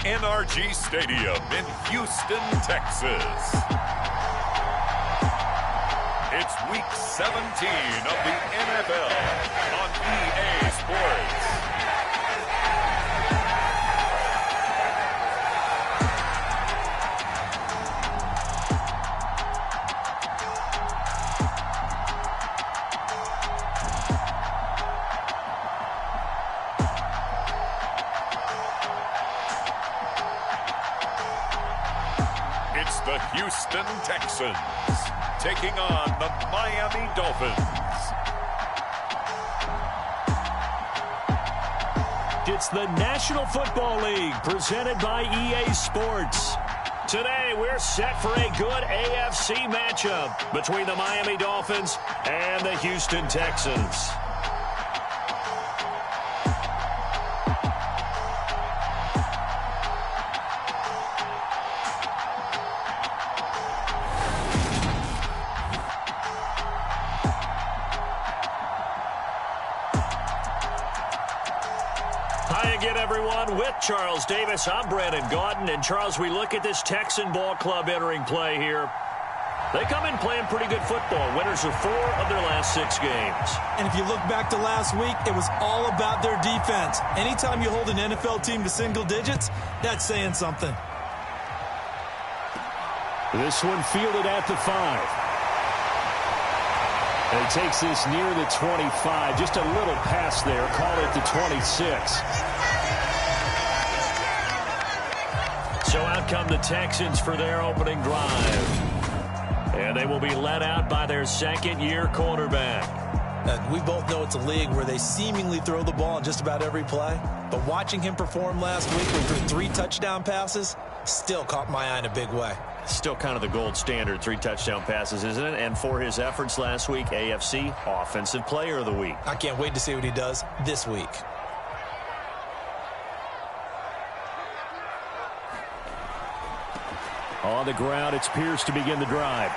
NRG Stadium in Houston, Texas. It's Week 17 of the NFL on EA Sports. It's the Houston Texans taking on the Miami Dolphins. It's the National Football League presented by EA Sports. Today we're set for a good AFC matchup between the Miami Dolphins and the Houston Texans. Hi again, everyone. With Charles Davis, I'm Brandon Gaudin. And, Charles, we look at this Texan ball club entering play here. They come in playing pretty good football. Winners of 4 of their last 6 games. And if you look back to last week, it was all about their defense. Anytime you hold an NFL team to single digits, that's saying something. This one fielded at the 5. And he takes this near the 25. Just a little pass there. Call it the 26. So out come the Texans for their opening drive. And they will be led out by their second-year quarterback. We both know it's a league where they seemingly throw the ball in just about every play. But watching him perform last week with 3 touchdown passes still caught my eye in a big way. Still kind of the gold standard, 3 touchdown passes, isn't it? And for his efforts last week, AFC Offensive Player of the Week. I can't wait to see what he does this week. On the ground, it's Pierce to begin the drive.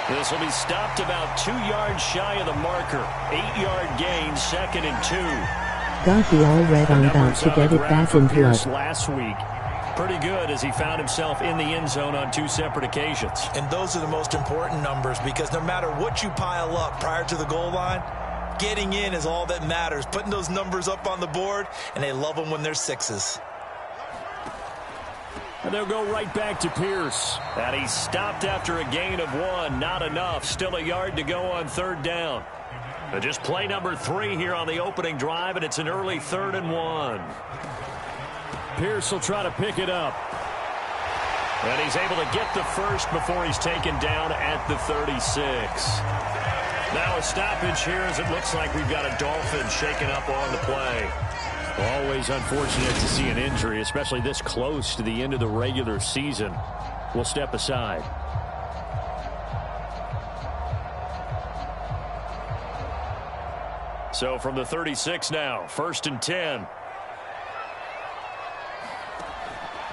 This will be stopped about 2 yards shy of the marker. 8-yard gain, 2nd and 2. Got the all red on about to get it back in blood. Last week. Pretty good as he found himself in the end zone on 2 separate occasions. And those are the most important numbers because no matter what you pile up prior to the goal line, getting in is all that matters. Putting those numbers up on the board, and they love them when they're 6s. And they'll go right back to Pierce. And he stopped after a gain of 1. Not enough. Still a yard to go on 3rd down. But just play number 3 here on the opening drive, and it's an early 3rd and 1. Pierce will try to pick it up. And he's able to get the first before he's taken down at the 36. Now a stoppage here as it looks like we've got a Dolphin shaken up on the play. Always unfortunate to see an injury, especially this close to the end of the regular season. We'll step aside. So from the 36 now, 1st and 10.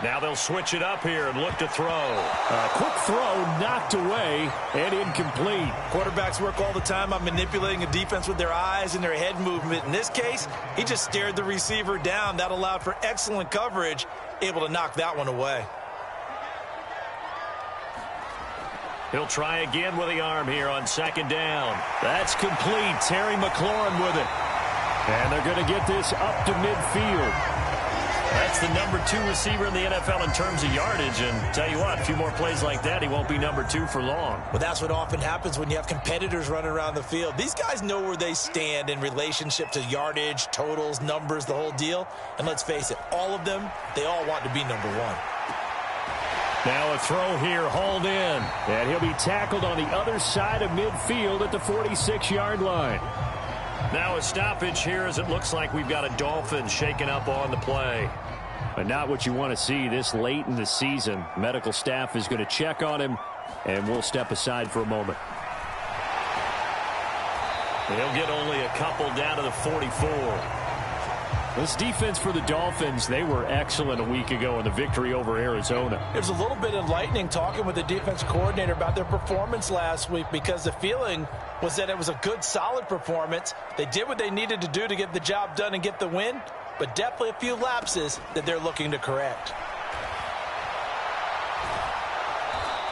Now they'll switch it up here and look to throw. A quick throw knocked away and incomplete. Quarterbacks work all the time on manipulating a defense with their eyes and their head movement. In this case, he just stared the receiver down. That allowed for excellent coverage, able to knock that one away. He'll try again with the arm here on 2nd down. That's complete. Terry McLaurin with it. And they're going to get this up to midfield. That's the number 2 receiver in the NFL in terms of yardage. And tell you what, a few more plays like that, he won't be number 2 for long. Well, that's what often happens when you have competitors running around the field. These guys know where they stand in relationship to yardage, totals, numbers, the whole deal. And let's face it, all of them, they all want to be number 1. Now a throw here, hauled in. And he'll be tackled on the other side of midfield at the 46-yard line. Now a stoppage here as it looks like we've got a Dolphin shaken up on the play. But not what you want to see this late in the season. Medical staff is going to check on him, and we'll step aside for a moment. They'll get only a couple down to the 44. This defense for the Dolphins, they were excellent a week ago in the victory over Arizona. It was a little bit enlightening talking with the defense coordinator about their performance last week because the feeling was that it was a good, solid performance. They did what they needed to do to get the job done and get the win, but definitely a few lapses that they're looking to correct.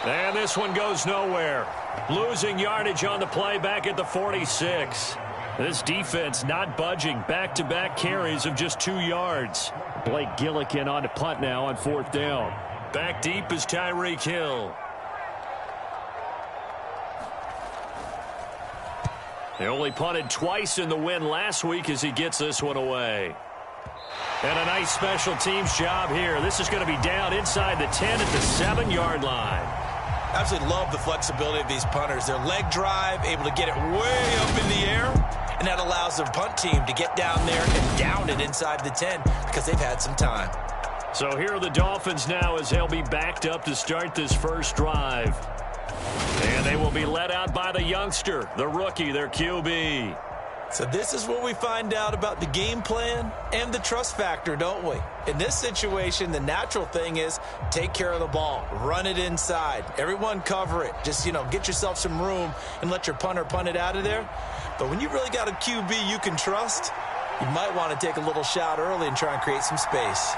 And this one goes nowhere. Losing yardage on the play back at the 46. This defense not budging. Back-to-back carries of just 2 yards. Blake Gillikin on to punt now on 4th down. Back deep is Tyreek Hill. They only punted twice in the win last week as he gets this one away. And a nice special teams job here. This is going to be down inside the 10 at the 7-yard line. Absolutely love the flexibility of these punters. Their leg drive, able to get it way up in the air, and that allows the punt team to get down there and down it inside the 10 because they've had some time. So here are the Dolphins now as they'll be backed up to start this first drive. And they will be led out by the youngster, the rookie, their QB. So this is where we find out about the game plan and the trust factor, don't we? In this situation, the natural thing is take care of the ball, run it inside, everyone cover it. Just, get yourself some room and let your punter punt it out of there. But when you really got a QB you can trust, you might want to take a little shot early and try and create some space.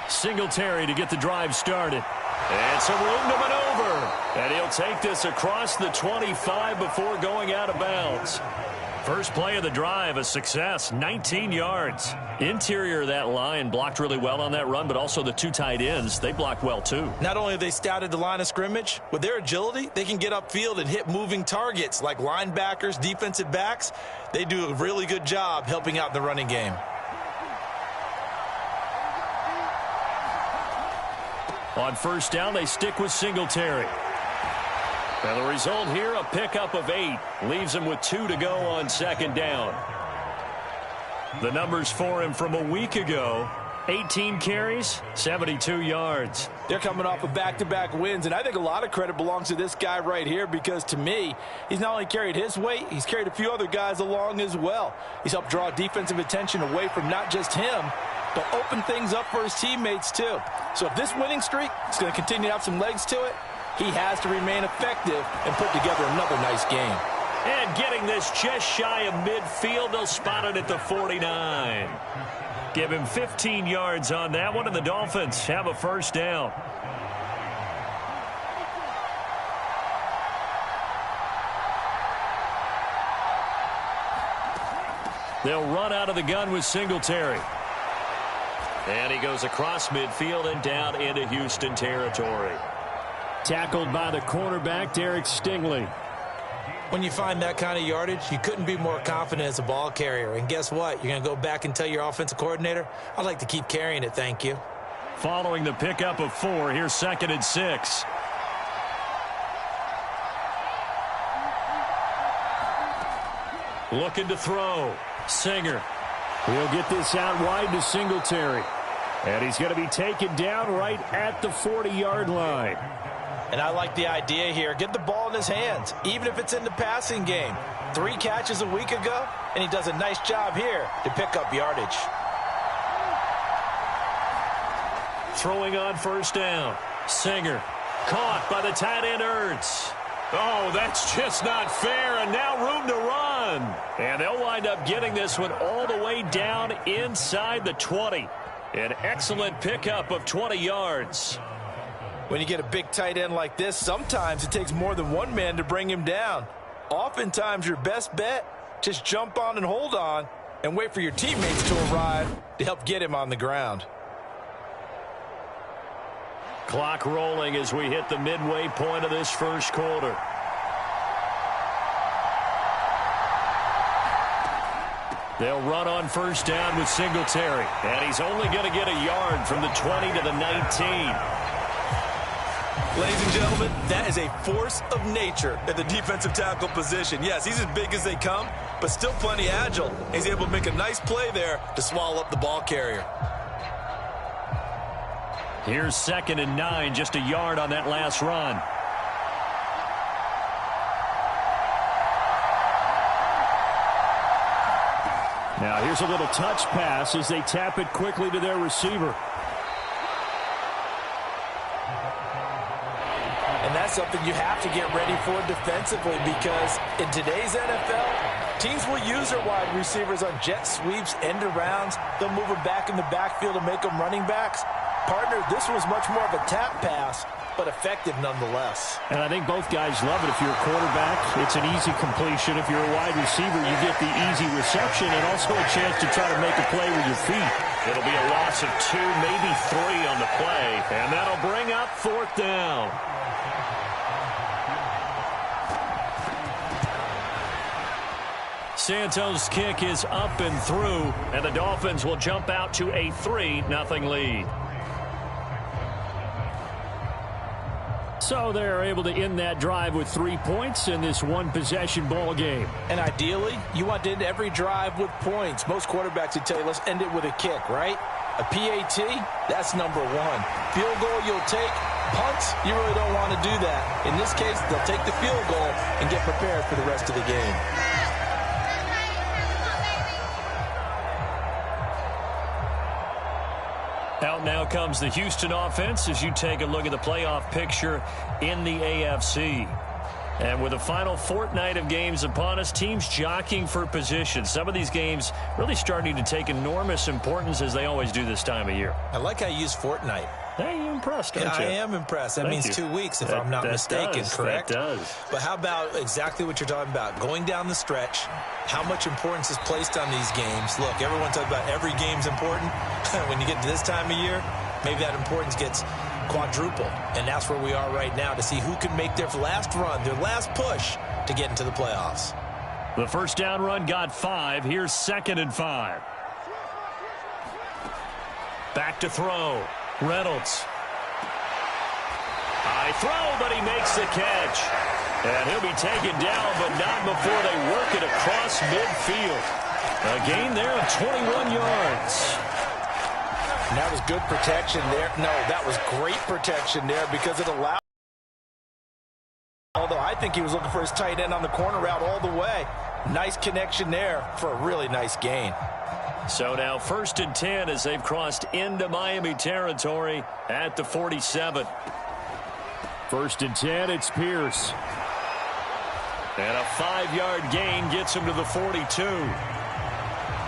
Singletary to get the drive started. And some room to maneuver. And he'll take this across the 25 before going out of bounds. First play of the drive, a success, 19 yards. Interior of that line blocked really well on that run, but also the 2 tight ends, they blocked well too. Not only have they scouted the line of scrimmage, with their agility, they can get upfield and hit moving targets like linebackers, defensive backs. They do a really good job helping out the running game. On first down, they stick with Singletary. And the result here, a pickup of 8. Leaves him with 2 to go on second down. The numbers for him from a week ago, 18 carries, 72 yards. They're coming off of back-to-back wins, and I think a lot of credit belongs to this guy right here because, to me, he's not only carried his weight, he's carried a few other guys along as well. He's helped draw defensive attention away from not just him, but open things up for his teammates too. So if this winning streak is going to continue to have some legs to it, he has to remain effective and put together another nice game. And getting this just shy of midfield, they'll spot it at the 49. Give him 15 yards on that one, and the Dolphins have a first down. They'll run out of the gun with Singletary. And he goes across midfield and down into Houston territory. Tackled by the cornerback, Derek Stingley. When you find that kind of yardage, you couldn't be more confident as a ball carrier. And guess what? You're going to go back and tell your offensive coordinator, I'd like to keep carrying it, thank you. Following the pickup of 4, here's 2nd and 6. Looking to throw. Singer. He'll get this out wide to Singletary. And he's going to be taken down right at the 40-yard line. And I like the idea here. Get the ball in his hands, even if it's in the passing game. 3 catches a week ago, and he does a nice job here to pick up yardage. Throwing on first down. Singer. Caught by the tight end Ertz. Oh, that's just not fair, and now room to run. And they'll wind up getting this one all the way down inside the 20. An excellent pickup of 20 yards. When you get a big tight end like this, sometimes it takes more than one man to bring him down. Oftentimes, your best bet, just jump on and hold on and wait for your teammates to arrive to help get him on the ground. Clock rolling as we hit the midway point of this first quarter. They'll run on first down with Singletary. And he's only going to get a yard from the 20 to the 19. Ladies and gentlemen, that is a force of nature at the defensive tackle position. Yes, he's as big as they come, but still plenty agile. He's able to make a nice play there to swallow up the ball carrier. Here's 2nd and 9, just a yard on that last run. Now here's a little touch pass as they tap it quickly to their receiver. And that's something you have to get ready for defensively because in today's NFL, teams will use their wide receivers on jet sweeps, end arounds. They'll move them back in the backfield and make them running backs. Partner, this was much more of a tap pass, but effective nonetheless. And I think both guys love it. If you're a quarterback, it's an easy completion. If you're a wide receiver, you get the easy reception and also a chance to try to make a play with your feet. It'll be a loss of 2, maybe 3 on the play, and that'll bring up 4th down. Santos' kick is up and through, and the Dolphins will jump out to a 3-0 lead. So they're able to end that drive with 3 points in this one-possession ball game. And ideally, you want to end every drive with points. Most quarterbacks would tell you, let's end it with a kick, right? A PAT, that's number 1. Field goal you'll take. Punts, you really don't want to do that. In this case, they'll take the field goal and get prepared for the rest of the game. Out now comes the Houston offense as you take a look at the playoff picture in the AFC. And with the final fortnight of games upon us, teams jockeying for position. Some of these games really starting to take enormous importance as they always do this time of year. I like how you use fortnight. Hey, you're impressed, aren't you? I am impressed. That means 2 weeks if I'm not mistaken, correct? That does. But how about exactly what you're talking about? Going down the stretch, how much importance is placed on these games? Look, everyone talks about every game's important. When you get to this time of year, maybe that importance gets quadrupled. And that's where we are right now to see who can make their last run, their last push to get into the playoffs. The first down run got 5. Here's 2nd and 5. Back to throw. Reynolds. High throw, but he makes the catch. And he'll be taken down, but not before they work it across midfield. A gain there of 21 yards. And that was good protection there. No, that was great protection there because it allowed. Although I think he was looking for his tight end on the corner route all the way. Nice connection there for a really nice gain. So now 1st and 10 as they've crossed into Miami territory at the 47. 1st and 10, it's Pierce. And a 5-yard gain gets him to the 42.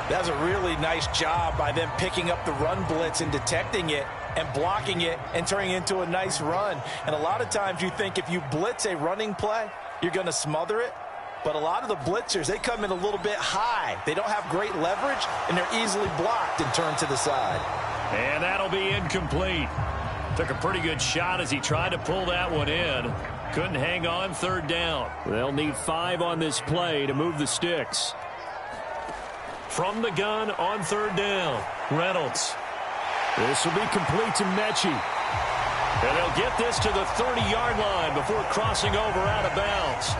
That's a really nice job by them picking up the run blitz and detecting it and blocking it and turning it into a nice run. And a lot of times you think if you blitz a running play, you're going to smother it. But a lot of the blitzers, they come in a little bit high. They don't have great leverage, and they're easily blocked and turned to the side. And that'll be incomplete. Took a pretty good shot as he tried to pull that one in. Couldn't hang on 3rd down. They'll need 5 on this play to move the sticks. From the gun on 3rd down, Reynolds. This will be complete to Mechie. And they'll get this to the 30-yard line before crossing over out of bounds.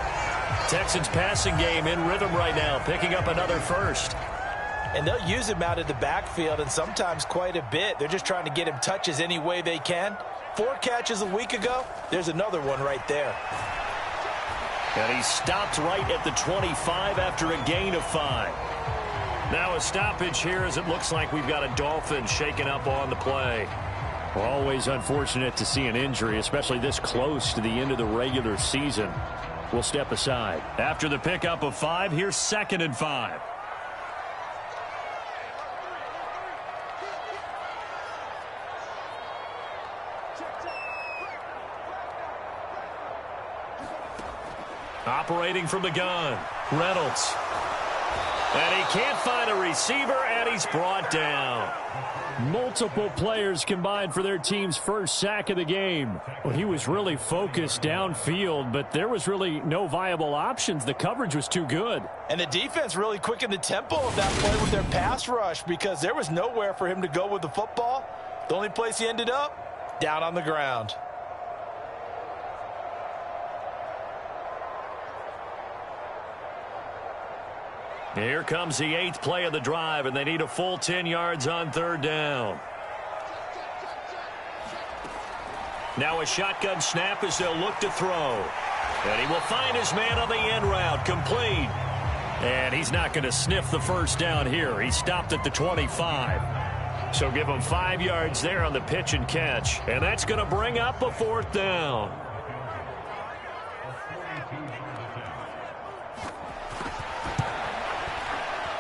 Texans passing game in rhythm right now, picking up another 1st. And they'll use him out of the backfield, and sometimes quite a bit. They're just trying to get him touches any way they can. 4 catches a week ago. There's another one right there. And he stopped right at the 25 after a gain of 5. Now a stoppage here as it looks like we've got a Dolphin shaken up on the play. Always unfortunate to see an injury, especially this close to the end of the regular season. We'll step aside. After the pickup of 5, here's 2nd and 5. Operating from the gun, Reynolds. And he can't find a receiver, and he's brought down. Multiple players combined for their team's first sack of the game. Well, he was really focused downfield, but there was really no viable options. The coverage was too good. And the defense really quickened the tempo of that play with their pass rush because there was nowhere for him to go with the football. The only place he ended up, down on the ground. Here comes the 8th play of the drive, and they need a full 10 yards on 3rd down. Now a shotgun snap as they'll look to throw. And he will find his man on the end route, complete. And he's not going to sniff the first down here. He stopped at the 25. So give him 5 yards there on the pitch and catch. And that's going to bring up a 4th down.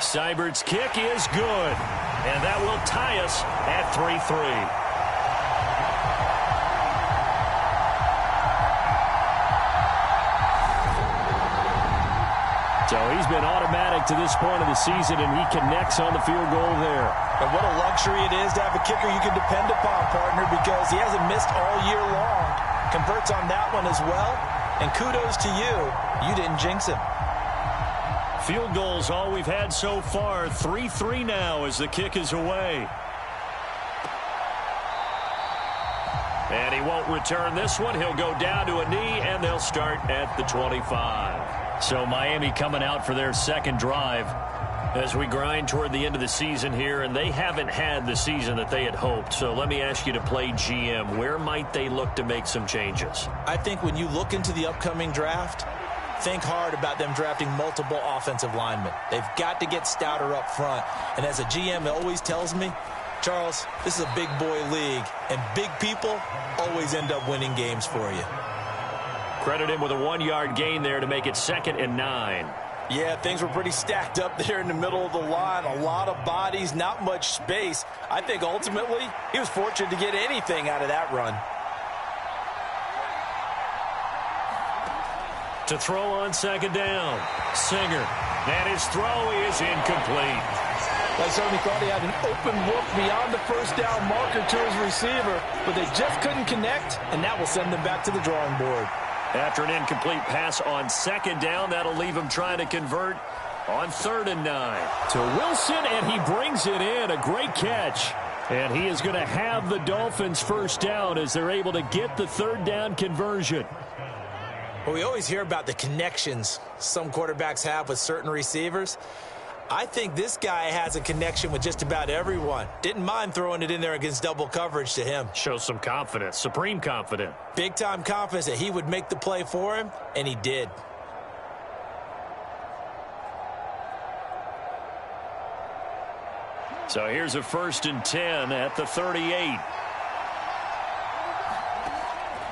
Seibert's kick is good, and that will tie us at 3-3. So he's been automatic to this point of the season, and he connects on the field goal there. And what a luxury it is to have a kicker you can depend upon, partner, because he hasn't missed all year long. Converts on that one as well. And kudos to you. You didn't jinx him. Field goals all we've had so far. 3-3 now as the kick is away. And he won't return this one. He'll go down to a knee, and they'll start at the 25. So Miami coming out for their second drive as we grind toward the end of the season here, and they haven't had the season that they had hoped. So let me ask you to play GM. Where might they look to make some changes? I think when you look into the upcoming draft, think hard about them drafting multiple offensive linemen. They've got to get stouter up front. And as a GM, it always tells me, Charles, this is a big boy league, and big people always end up winning games for you. Credit him with a 1-yard gain there to make it 2nd and 9. Yeah, things were pretty stacked up there in the middle of the line. A lot of bodies, not much space. I think ultimately he was fortunate to get anything out of that run. To throw on 2nd down, Singer. And his throw is incomplete. I certainly thought he had an open look beyond the first down marker to his receiver, but they just couldn't connect, and that will send them back to the drawing board. After an incomplete pass on 2nd down, that'll leave him trying to convert on 3rd and 9. To Wilson, and he brings it in. A great catch. And he is going to have the Dolphins first down as they're able to get the 3rd down conversion. Well, we always hear about the connections some quarterbacks have with certain receivers. I think this guy has a connection with just about everyone. Didn't mind throwing it in there against double coverage to him. Shows some confidence, supreme confidence. Big-time confidence that he would make the play for him, and he did. So here's a 1st and 10 at the 38.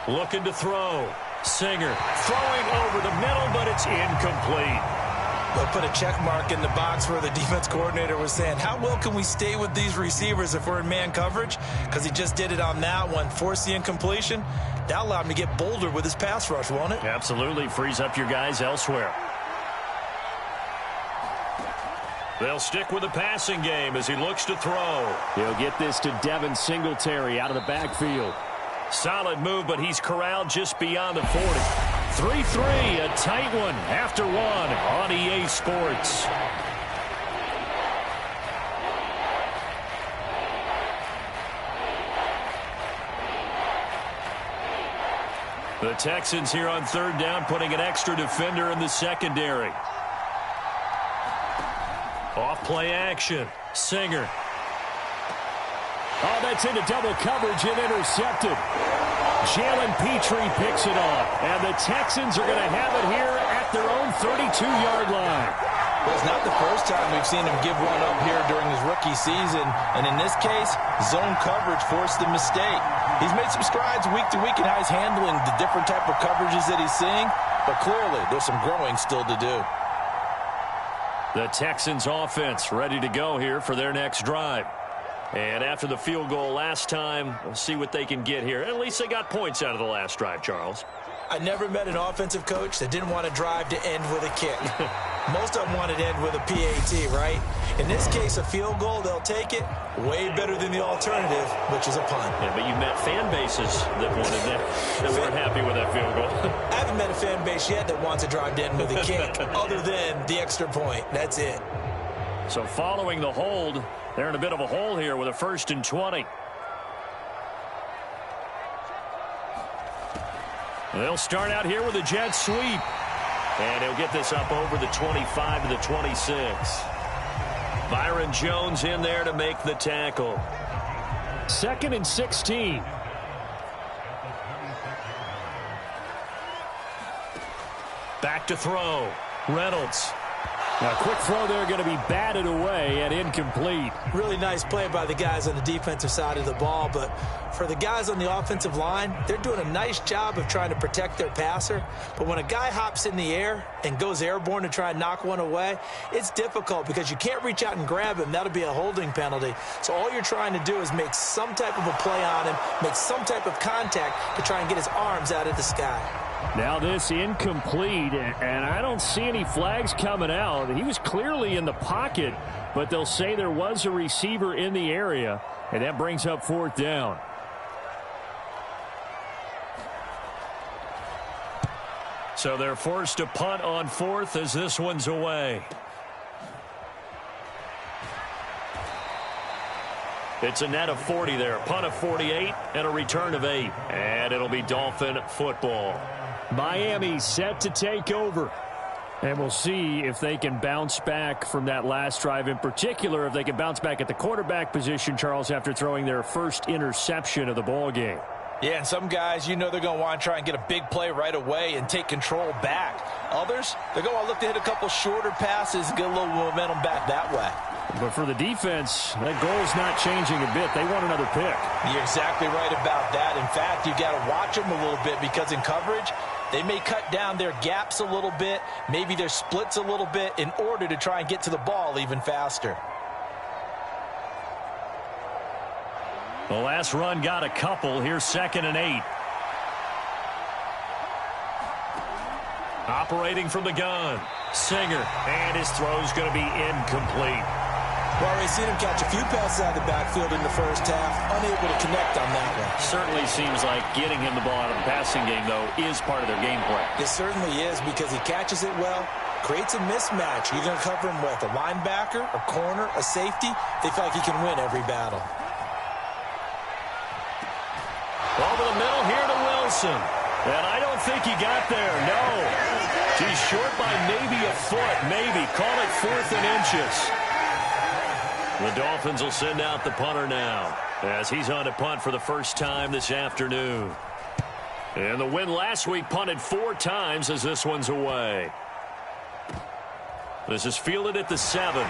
Looking to throw. Singer throwing over the middle, but it's incomplete. They'll put a check mark in the box where the defense coordinator was saying, how well can we stay with these receivers if we're in man coverage? Because he just did it on that one, forced the incompletion. That allowed him to get bolder with his pass rush, won't it? Absolutely. Frees up your guys elsewhere. They'll stick with the passing game as he looks to throw. He'll get this to Devin Singletary out of the backfield. Solid move, but he's corralled just beyond the 40. 3-3, a tight one after one on EA Sports. The Texans here on 3rd down, putting an extra defender in the secondary. Off play action. Singer. Oh, that's into double coverage and intercepted. Jalen Petrie picks it off, and the Texans are going to have it here at their own 32-yard line. Well, it's not the first time we've seen him give one up here during his rookie season, and in this case, zone coverage forced the mistake. He's made some strides week to week in how he's handling the different type of coverages that he's seeing, but clearly there's some growing still to do. The Texans offense ready to go here for their next drive. And after the field goal last time, we'll see what they can get here. At least they got points out of the last drive, Charles. I never met an offensive coach that didn't want to drive to end with a kick. Most of them wanted to end with a PAT, right? In this case, a field goal, they'll take it. Way better than the alternative, which is a punt. Yeah, but you met fan bases that wanted that weren't happy with that field goal. I haven't met a fan base yet that wants to drive to end with a kick, other than the extra point. That's it. So following the hold, they're in a bit of a hole here with a 1st and 20. They'll start out here with a jet sweep. And he'll get this up over the 25 to the 26. Byron Jones in there to make the tackle. 2nd and 16. Back to throw. Reynolds. A quick throw there going to be batted away and incomplete. Really nice play by the guys on the defensive side of the ball, but for the guys on the offensive line, they're doing a nice job of trying to protect their passer. But when a guy hops in the air and goes airborne to try and knock one away, it's difficult because you can't reach out and grab him. That'll be a holding penalty. So all you're trying to do is make some type of a play on him, make some type of contact to try and get his arms out of the sky. Now this incomplete, and I don't see any flags coming out. He was clearly in the pocket, but they'll say there was a receiver in the area, and that brings up 4th down. So they're forced to punt on 4th as this one's away. It's a net of 40 there. Punt of 48 and a return of 8. And it'll be Dolphin football. Miami set to take over. And we'll see if they can bounce back from that last drive. In particular, if they can bounce back at the quarterback position, Charles, after throwing their first interception of the ball game. Yeah, and some guys, you know they're going to want to try and get a big play right away and take control back. Others, they're going to want to look to hit a couple shorter passes and get a little momentum back that way. But for the defense, that goal's not changing a bit. They want another pick. You're exactly right about that. In fact, you've got to watch them a little bit because in coverage, they may cut down their gaps a little bit, maybe their splits a little bit in order to try and get to the ball even faster. The last run got a couple. Here's 2nd and 8. Operating from the gun. Singer, and his throw's going to be incomplete. Well, we've seen him catch a few passes out of the backfield in the first half, unable to connect on that one. Certainly seems like getting him the ball out of the passing game, though, is part of their game plan. It certainly is because he catches it well, creates a mismatch. You're going to cover him with a linebacker, a corner, a safety. They feel like he can win every battle. Over the middle here to Wilson. And I don't think he got there, no. He's short by maybe a foot, maybe. Call it 4th and inches. The Dolphins will send out the punter now as he's on to punt for the first time this afternoon. And the win last week punted 4 times as this one's away. This is fielded at the 7.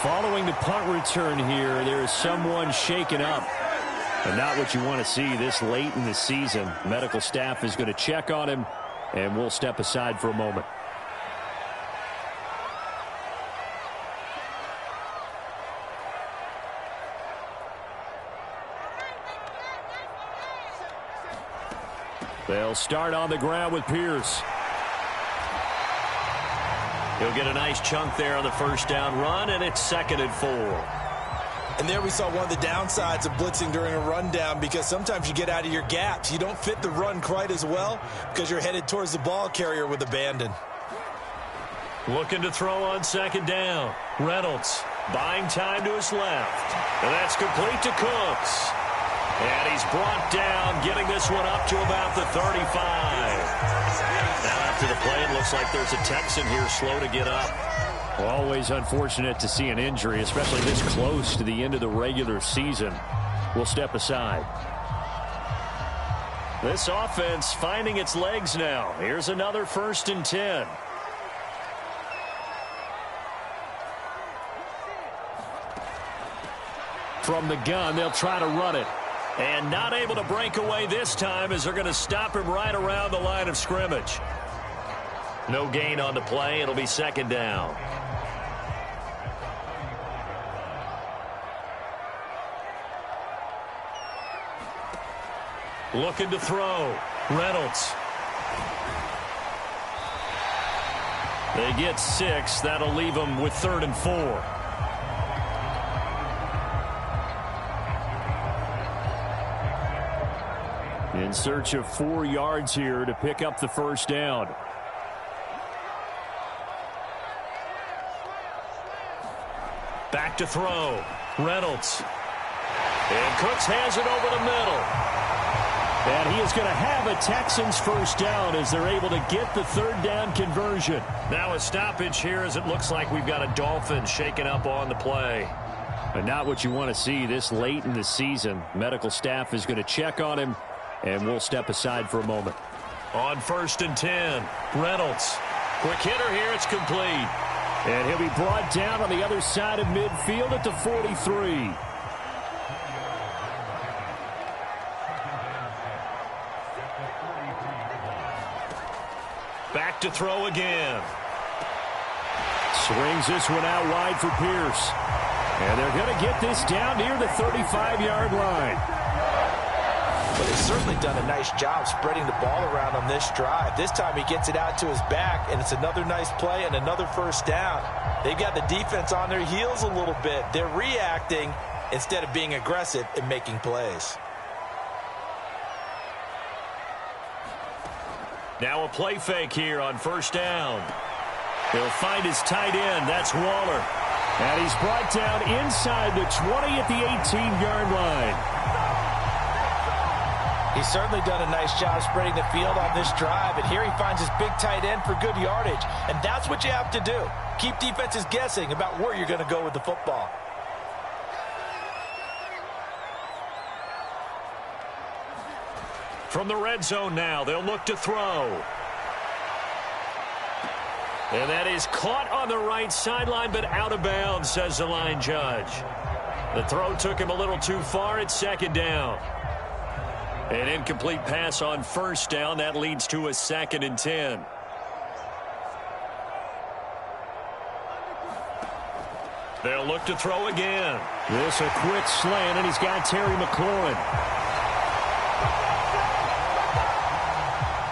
Following the punt return here, there is someone shaken up. And not what you want to see this late in the season. Medical staff is going to check on him, and we'll step aside for a moment. They'll start on the ground with Pierce. He'll get a nice chunk there on the first down run, and it's 2nd and 4. And there we saw one of the downsides of blitzing during a rundown because sometimes you get out of your gaps. You don't fit the run quite as well because you're headed towards the ball carrier with abandon. Looking to throw on 2nd down. Reynolds buying time to his left. And that's complete to Cooks. And he's brought down, getting this one up to about the 35. Now after the play, it looks like there's a Texan here slow to get up. Always unfortunate to see an injury, especially this close to the end of the regular season. We'll step aside. This offense finding its legs now. Here's another 1st and 10. From the gun, they'll try to run it. And not able to break away this time as they're going to stop him right around the line of scrimmage. No gain on the play. It'll be 2nd down. Looking to throw. Reynolds. They get 6. That'll leave them with 3rd and 4. In search of 4 yards here to pick up the first down. Back to throw. Reynolds. And Cooks has it over the middle. And he is going to have a Texans first down as they're able to get the 3rd down conversion. Now a stoppage here as it looks like we've got a Dolphin shaking up on the play. But not what you want to see this late in the season. Medical staff is going to check on him, and we'll step aside for a moment. On 1st and 10, Reynolds. Quick hitter here. It's complete. And he'll be brought down on the other side of midfield at the 43. Back to throw again. Swings this one out wide for Pierce. And they're going to get this down near the 35-yard line. But they've certainly done a nice job spreading the ball around on this drive. This time he gets it out to his back, and it's another nice play and another first down. They've got the defense on their heels a little bit. They're reacting instead of being aggressive and making plays. Now a play fake here on first down. He'll find his tight end. That's Waller. And he's brought down inside the 20 at the 18-yard line. He's certainly done a nice job spreading the field on this drive, and here he finds his big tight end for good yardage. And that's what you have to do. Keep defenses guessing about where you're going to go with the football. From the red zone now, they'll look to throw. And that is caught on the right sideline, but out of bounds, says the line judge. The throw took him a little too far. It's second down. An incomplete pass on first down. That leads to a 2nd and 10. They'll look to throw again. This a quick slant, and he's got Terry McLaurin.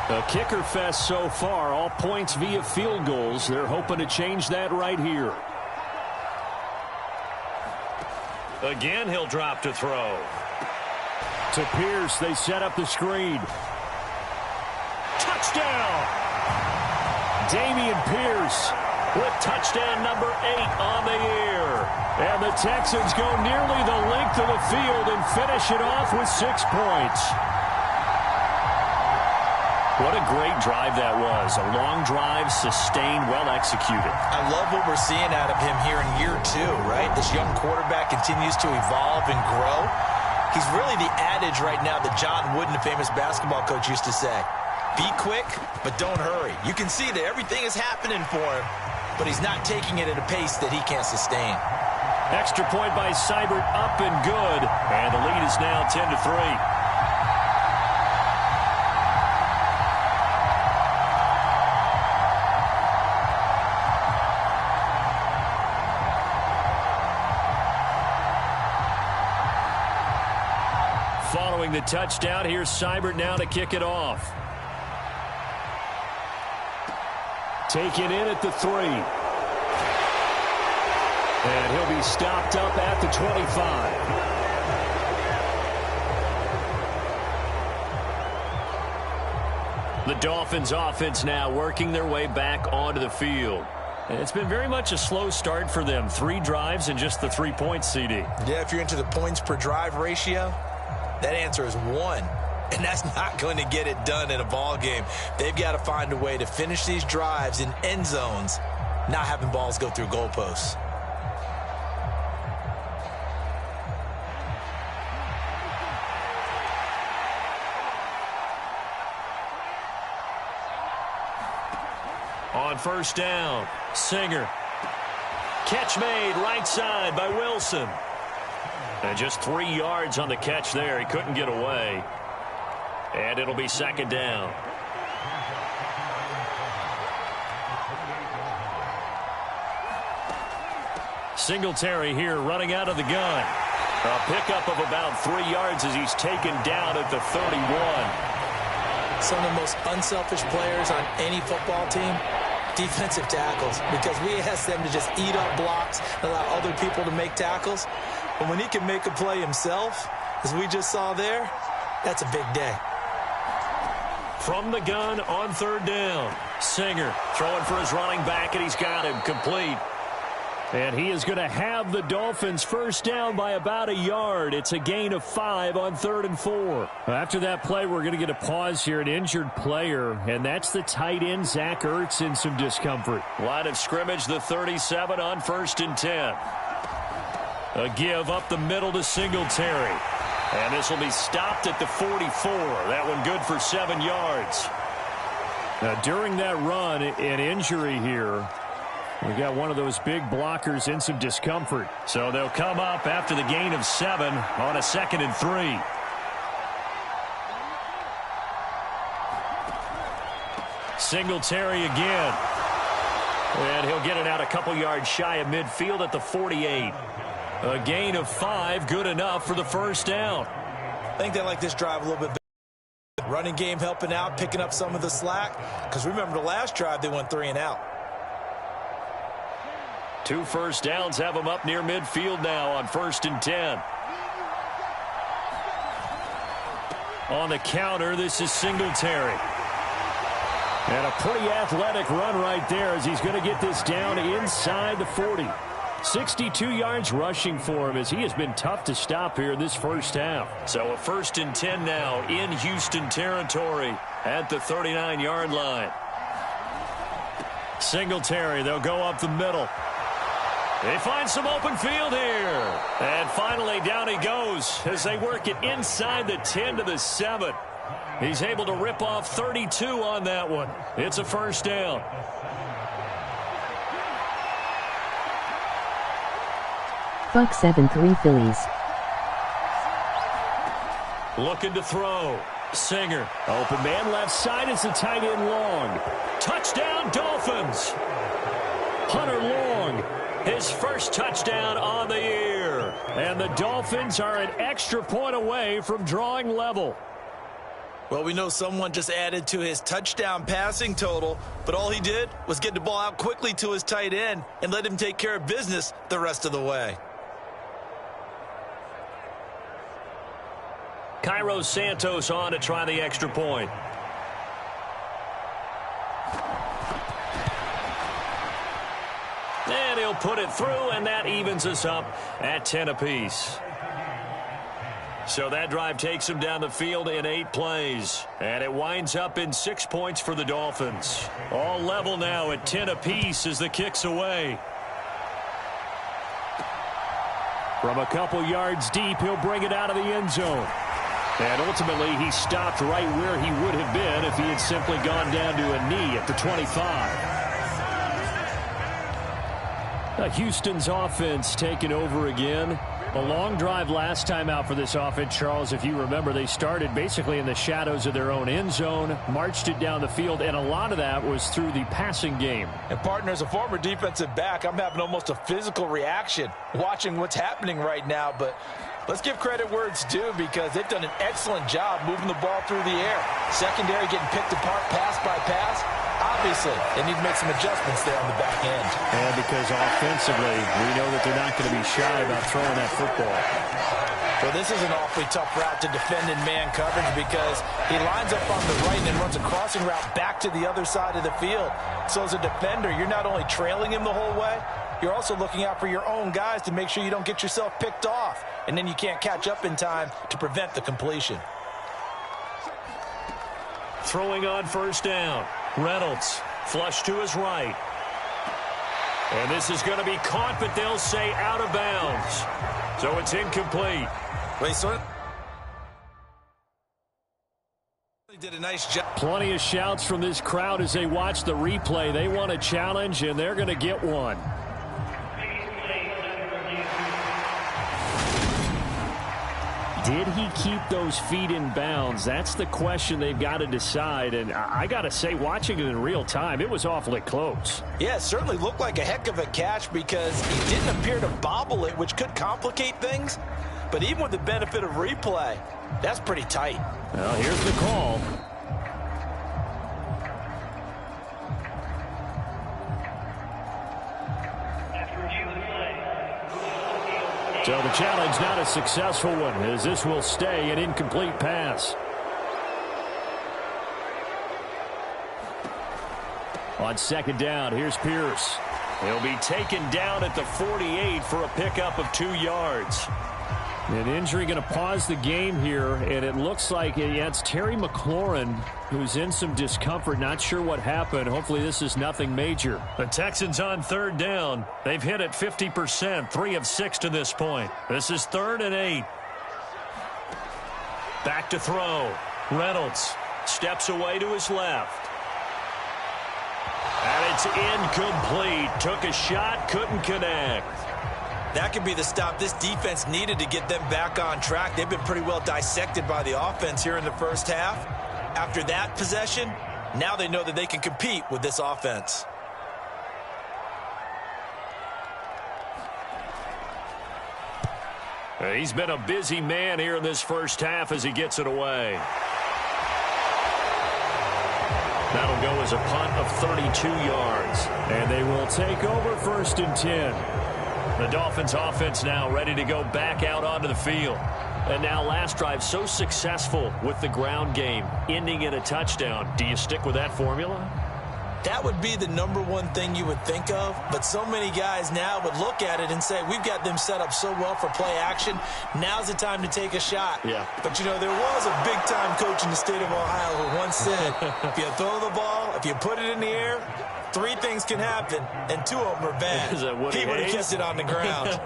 A kicker fest so far, all points via field goals. They're hoping to change that right here. Again, he'll drop to throw. To Pierce, they set up the screen. Touchdown! Dameon Pierce with touchdown number 8 on the year. And the Texans go nearly the length of the field and finish it off with 6 points. What a great drive that was. A long drive, sustained, well executed. I love what we're seeing out of him here in year 2, right? This young quarterback continues to evolve and grow. He's really the adage right now that John Wooden, the famous basketball coach, used to say. Be quick, but don't hurry. You can see that everything is happening for him, but he's not taking it at a pace that he can't sustain. Extra point by Seibert, up and good. And the lead is now 10-3. Following the touchdown, here's Seibert now to kick it off. Taken in at the 3. And he'll be stopped up at the 25. The Dolphins offense now working their way back onto the field. And it's been very much a slow start for them. 3 drives and just the 3 points, CD. Yeah, if you're into the points per drive ratio, that answer is 1. And that's not going to get it done in a ball game. They've got to find a way to finish these drives in end zones, not having balls go through goalposts. On first down, Singer. Catch made right side by Wilson. And just 3 yards on the catch there. He couldn't get away. And it'll be second down. Singletary here running out of the gun. A pickup of about 3 yards as he's taken down at the 31. Some of the most unselfish players on any football team, defensive tackles, because we ask them to just eat up blocks, allow other people to make tackles. But when he can make a play himself, as we just saw there, that's a big day. From the gun on third down, Singer throwing for his running back, and he's got him complete. And he is going to have the Dolphins first down by about 1 yard. It's a gain of 5 on 3rd and 4. After that play, we're going to get a pause here, an injured player, and that's the tight end, Zach Ertz, in some discomfort. Line of scrimmage, the 37 on 1st and 10. A give up the middle to Singletary. And this will be stopped at the 44. That one good for 7 yards. During that run, an injury here. We got one of those big blockers in some discomfort. So they'll come up after the gain of 7 on a 2nd and 3. Singletary again. And he'll get it out a couple yards shy of midfield at the 48. A gain of 5, good enough for the first down. I think they like this drive a little bit better. Running game helping out, picking up some of the slack. Because remember the last drive, they went 3 and out. 2 first downs have them up near midfield now on 1st and 10. On the counter, this is Singletary. And a pretty athletic run right there as he's going to get this down inside the 40. 62 yards rushing for him as he has been tough to stop here in this first half. So a 1st and 10 now in Houston territory at the 39-yard line. Singletary, they'll go up the middle. They find some open field here. And finally down he goes as they work it inside the 10 to the 7. He's able to rip off 32 on that one. It's a first down. Buck 7-3 Phillies. Looking to throw. Singer. Open man left side is the tight end Long. Touchdown Dolphins. Hunter Long. His first touchdown on the year. And the Dolphins are an extra point away from drawing level. Well, we know someone just added to his touchdown passing total, but all he did was get the ball out quickly to his tight end and let him take care of business the rest of the way. Cairo Santos on to try the extra point. And he'll put it through, and that evens us up at 10 apiece. So that drive takes him down the field in 8 plays. And it winds up in 6 points for the Dolphins. All level now at 10 apiece as the kick's away. From a couple yards deep, he'll bring it out of the end zone. And ultimately, he stopped right where he would have been if he had simply gone down to a knee at the 25. Houston's offense taking over again. A long drive last time out for this offense, Charles. If you remember, they started basically in the shadows of their own end zone, marched it down the field, and a lot of that was through the passing game. And, partner, as a former defensive back, I'm having almost a physical reaction watching what's happening right now. But let's give credit where it's due because they've done an excellent job moving the ball through the air. Secondary getting picked apart pass by pass. Obviously, they need to make some adjustments there on the back end. And because offensively, we know that they're not going to be shy about throwing that football. Well, this is an awfully tough route to defend in man coverage because he lines up on the right and then runs a crossing route back to the other side of the field. So as a defender, you're not only trailing him the whole way, you're also looking out for your own guys to make sure you don't get yourself picked off. And then you can't catch up in time to prevent the completion. Throwing on first down. Reynolds, flush to his right. And this is going to be caught, but they'll say out of bounds. So it's incomplete. Wait, so he did a nice job. Plenty of shouts from this crowd as they watch the replay. They want a challenge, and they're going to get one. Did he keep those feet in bounds? That's the question they've got to decide. And I got to say, watching it in real time, it was awfully close. Yeah, it certainly looked like a heck of a catch because he didn't appear to bobble it, which could complicate things. But even with the benefit of replay, that's pretty tight. Well, here's the call. So the challenge not a successful one as this will stay an incomplete pass. On second down, here's Pierce. He'll be taken down at the 48 for a pickup of 2 yards. An injury going to pause the game here, and it looks like it's Terry McLaurin who's in some discomfort. Not sure what happened. Hopefully this is nothing major. The Texans on third down. They've hit it 50%, 3 of 6 to this point. This is 3rd and 8. Back to throw. Reynolds steps away to his left. And it's incomplete. Took a shot, couldn't connect. That could be the stop this defense needed to get them back on track. They've been pretty well dissected by the offense here in the first half. After that possession, now they know that they can compete with this offense. He's been a busy man here in this first half as he gets it away. That'll go as a punt of 32 yards. And they will take over 1st and 10. The Dolphins offense now ready to go back out onto the field. And now last drive so successful with the ground game, ending in a touchdown. Do you stick with that formula? That would be the number one thing you would think of, but so many guys now would look at it and say, we've got them set up so well for play action. Now's the time to take a shot. Yeah. But, you know, there was a big-time coach in the state of Ohio who once said, if you throw the ball, if you put it in the air, 3 things can happen, and 2 of them are bad. Is that Woody He would have Hayes? kept it on the ground.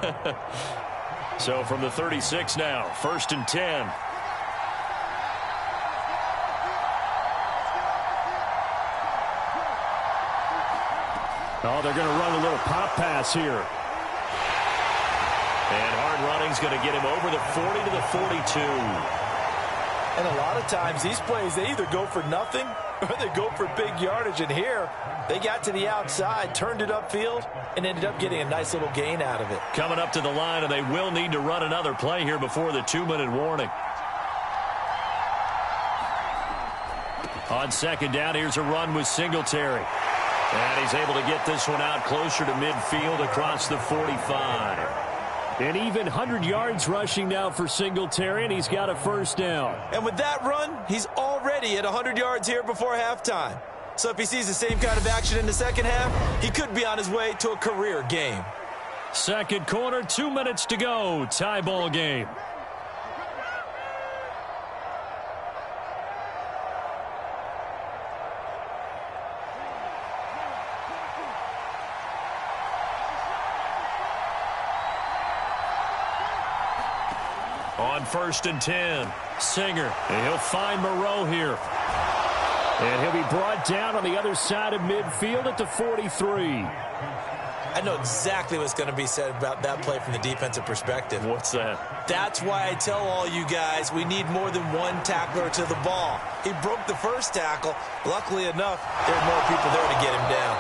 So from the 36 now, 1st and 10. Oh, they're going to run a little pop pass here. And hard running's going to get him over the 40 to the 42. And a lot of times these plays, they either go for nothing or they go for big yardage. And here, they got to the outside, turned it upfield, and ended up getting a nice little gain out of it. Coming up to the line, and they will need to run another play here before the 2-minute warning. On 2nd down, here's a run with Singletary. And he's able to get this one out closer to midfield across the 45. An even 100 yards rushing now for Singletary, and he's got a 1st down. And with that run, he's already at 100 yards here before halftime. So if he sees the same kind of action in the second half, he could be on his way to a career game. 2nd quarter, 2 minutes to go. Tie ball game. On 1st and 10, Singer. And he'll find Moreau here. And he'll be brought down on the other side of midfield at the 43. I know exactly what's going to be said about that play from the defensive perspective. What's that? That's why I tell all you guys we need more than one tackler to the ball. He broke the first tackle. Luckily enough, there are more people there to get him down.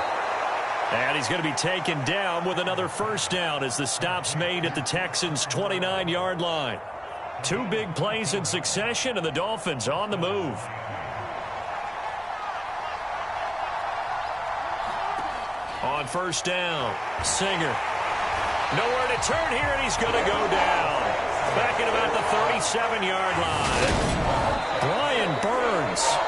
And he's going to be taken down with another 1st down as the stop's made at the Texans' 29-yard line. 2 big plays in succession, and the Dolphins on the move. On 1st down, Singer. Nowhere to turn here, and he's going to go down. Back at about the 37-yard line. Brian Burns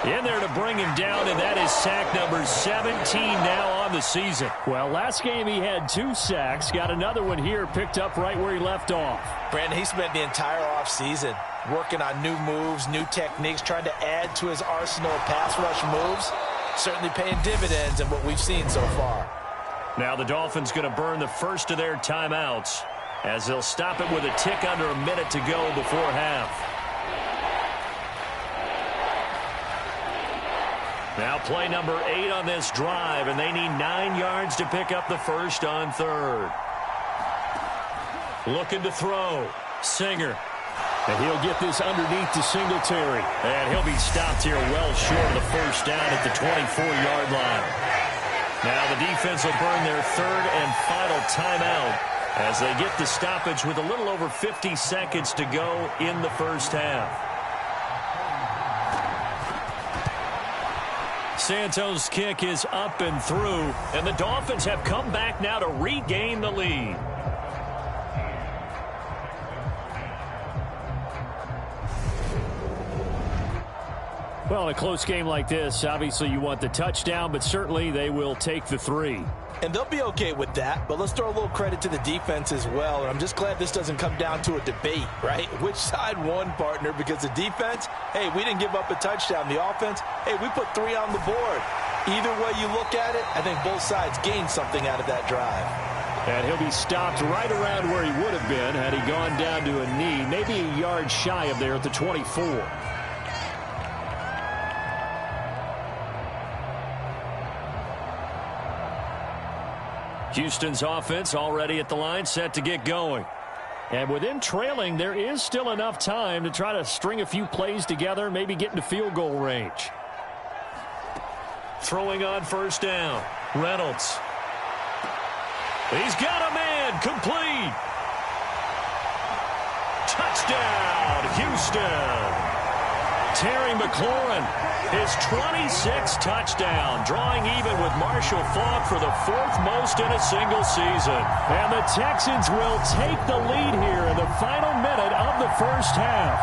In there to bring him down, and that is sack number 17 now on the season. Well, last game he had 2 sacks. Got another one here, picked up right where he left off. Brandon, he spent the entire offseason working on new moves, new techniques, trying to add to his arsenal of pass rush moves. Certainly paying dividends in what we've seen so far. Now the Dolphins going to burn the first of their timeouts as they'll stop it with a tick under a minute to go before half. Now play number 8 on this drive, and they need 9 yards to pick up the first on 3rd. Looking to throw. Singer. And he'll get this underneath to Singletary. And he'll be stopped here well short of the first down at the 24-yard line. Now the defense will burn their 3rd and final timeout as they get the stoppage with a little over 50 seconds to go in the first half. Santos' kick is up and through, and the Dolphins have come back now to regain the lead. Well, in a close game like this, obviously you want the touchdown, but certainly they will take the 3. And they'll be okay with that, but let's throw a little credit to the defense as well. And I'm just glad this doesn't come down to a debate, right? Which side won, partner? Because the defense, hey, we didn't give up a touchdown. The offense, hey, we put 3 on the board. Either way you look at it, I think both sides gained something out of that drive. And he'll be stopped right around where he would have been had he gone down to a knee, maybe a yard shy of there at the 24. Houston's offense already at the line, set to get going. And with them trailing, there is still enough time to try to string a few plays together, maybe get into field goal range. Throwing on first down. Reynolds. He's got a man. Complete. Touchdown, Houston. Terry McLaurin, his 26th touchdown, drawing even with Marshall Faulk for the 4th most in a single season. And the Texans will take the lead here in the final minute of the first half.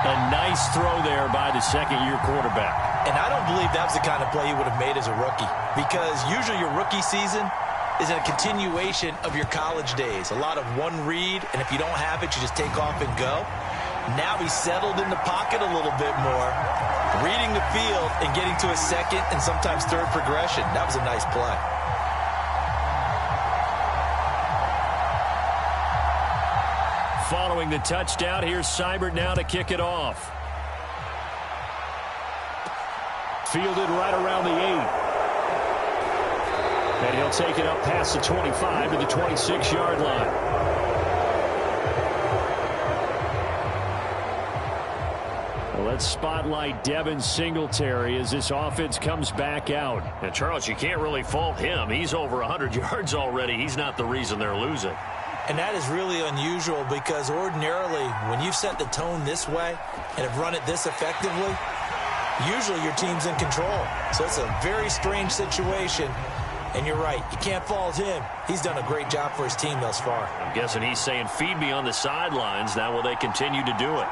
A nice throw there by the second-year quarterback. And I don't believe that was the kind of play he would have made as a rookie, because usually your rookie season is a continuation of your college days. A lot of one read, and if you don't have it, you just take off and go. Now he's settled in the pocket a little bit more, reading the field and getting to a second and sometimes third progression. That was a nice play. Following the touchdown, here's Seibert now to kick it off. Fielded right around the 8. And he'll take it up past the 25 to the 26-yard line. Let's spotlight Devin Singletary as this offense comes back out. And, Charles, you can't really fault him. He's over 100 yards already. He's not the reason they're losing. And that is really unusual, because ordinarily when you've set the tone this way and have run it this effectively, usually your team's in control. So it's a very strange situation. And you're right, you can't fault him. He's done a great job for his team thus far. I'm guessing he's saying, feed me on the sidelines. Now will they continue to do it?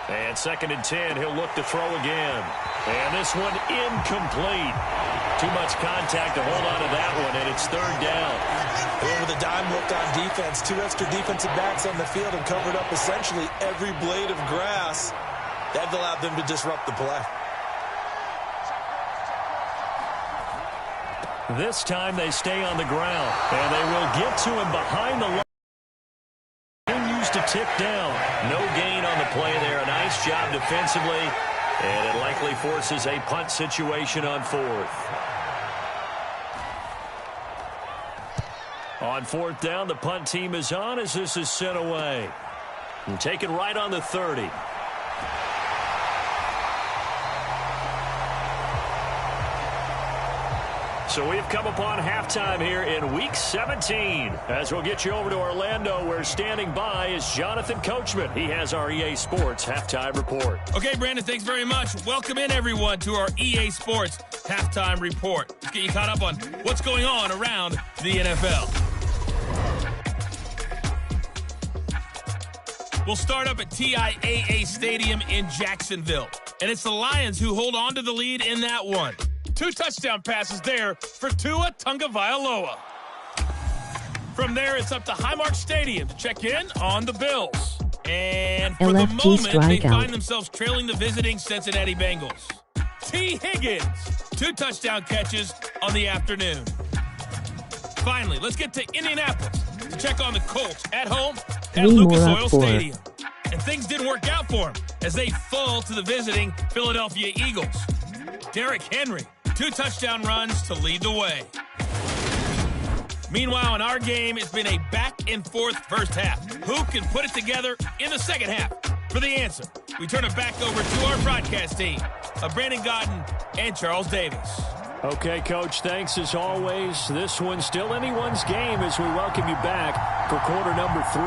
And 2nd and 10, he'll look to throw again. And this one incomplete. Too much contact to hold on to that one, and it's 3rd down. With a dime look on defense, 2 extra defensive backs on the field and covered up essentially every blade of grass. That allowed them to disrupt the play. This time they stay on the ground, and they will get to him behind the line. Continues to tick down. No gain on the play there. A nice job defensively, and it likely forces a punt situation on 4th. On 4th down, the punt team is on as this is sent away. And taken right on the 30. So we've come upon halftime here in Week 17. As we'll get you over to Orlando, where standing by is Jonathan Coachman. He has our EA Sports Halftime Report. Okay, Brandon, thanks very much. Welcome in, everyone, to our EA Sports Halftime Report. Let's get you caught up on what's going on around the NFL. We'll start up at TIAA Stadium in Jacksonville. And it's the Lions who hold on to the lead in that one. 2 touchdown passes there for Tua Tagovailoa. From there, it's up to Highmark Stadium to check in on the Bills. And for the moment, they find themselves trailing the visiting Cincinnati Bengals. T. Higgins, 2 touchdown catches on the afternoon. Finally, let's get to Indianapolis to check on the Colts at home at Lucas Oil Stadium. And things didn't work out for them as they fall to the visiting Philadelphia Eagles. Derrick Henry, 2 touchdown runs to lead the way. Meanwhile, in our game, it's been a back-and-forth first half. Who can put it together in the second half? For the answer, we turn it back over to our broadcast team of Brandon Godden and Charles Davis. Okay, Coach, thanks as always. This one's still anyone's game as we welcome you back for quarter number 3.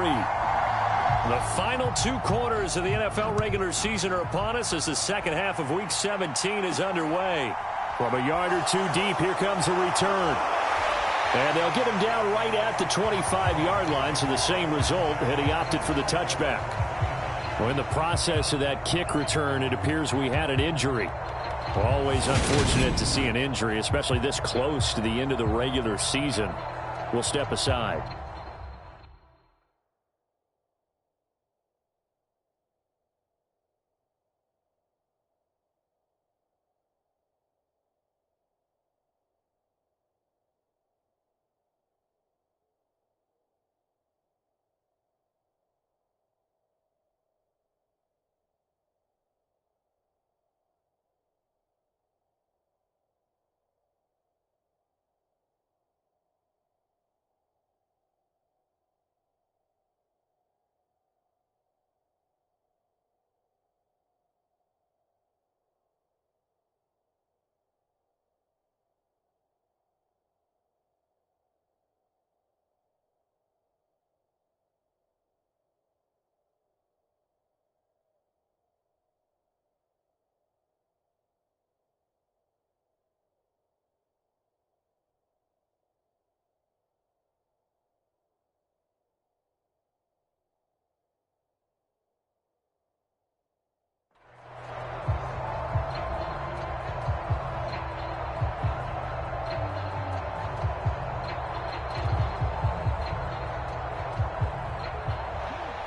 The final 2 quarters of the NFL regular season are upon us as the second half of Week 17 is underway. From a yard or 2 deep, here comes a return. And they'll get him down right at the 25-yard line, so the same result, and he opted for the touchback. Well, in the process of that kick return, it appears we had an injury. Always unfortunate to see an injury, especially this close to the end of the regular season. We'll step aside.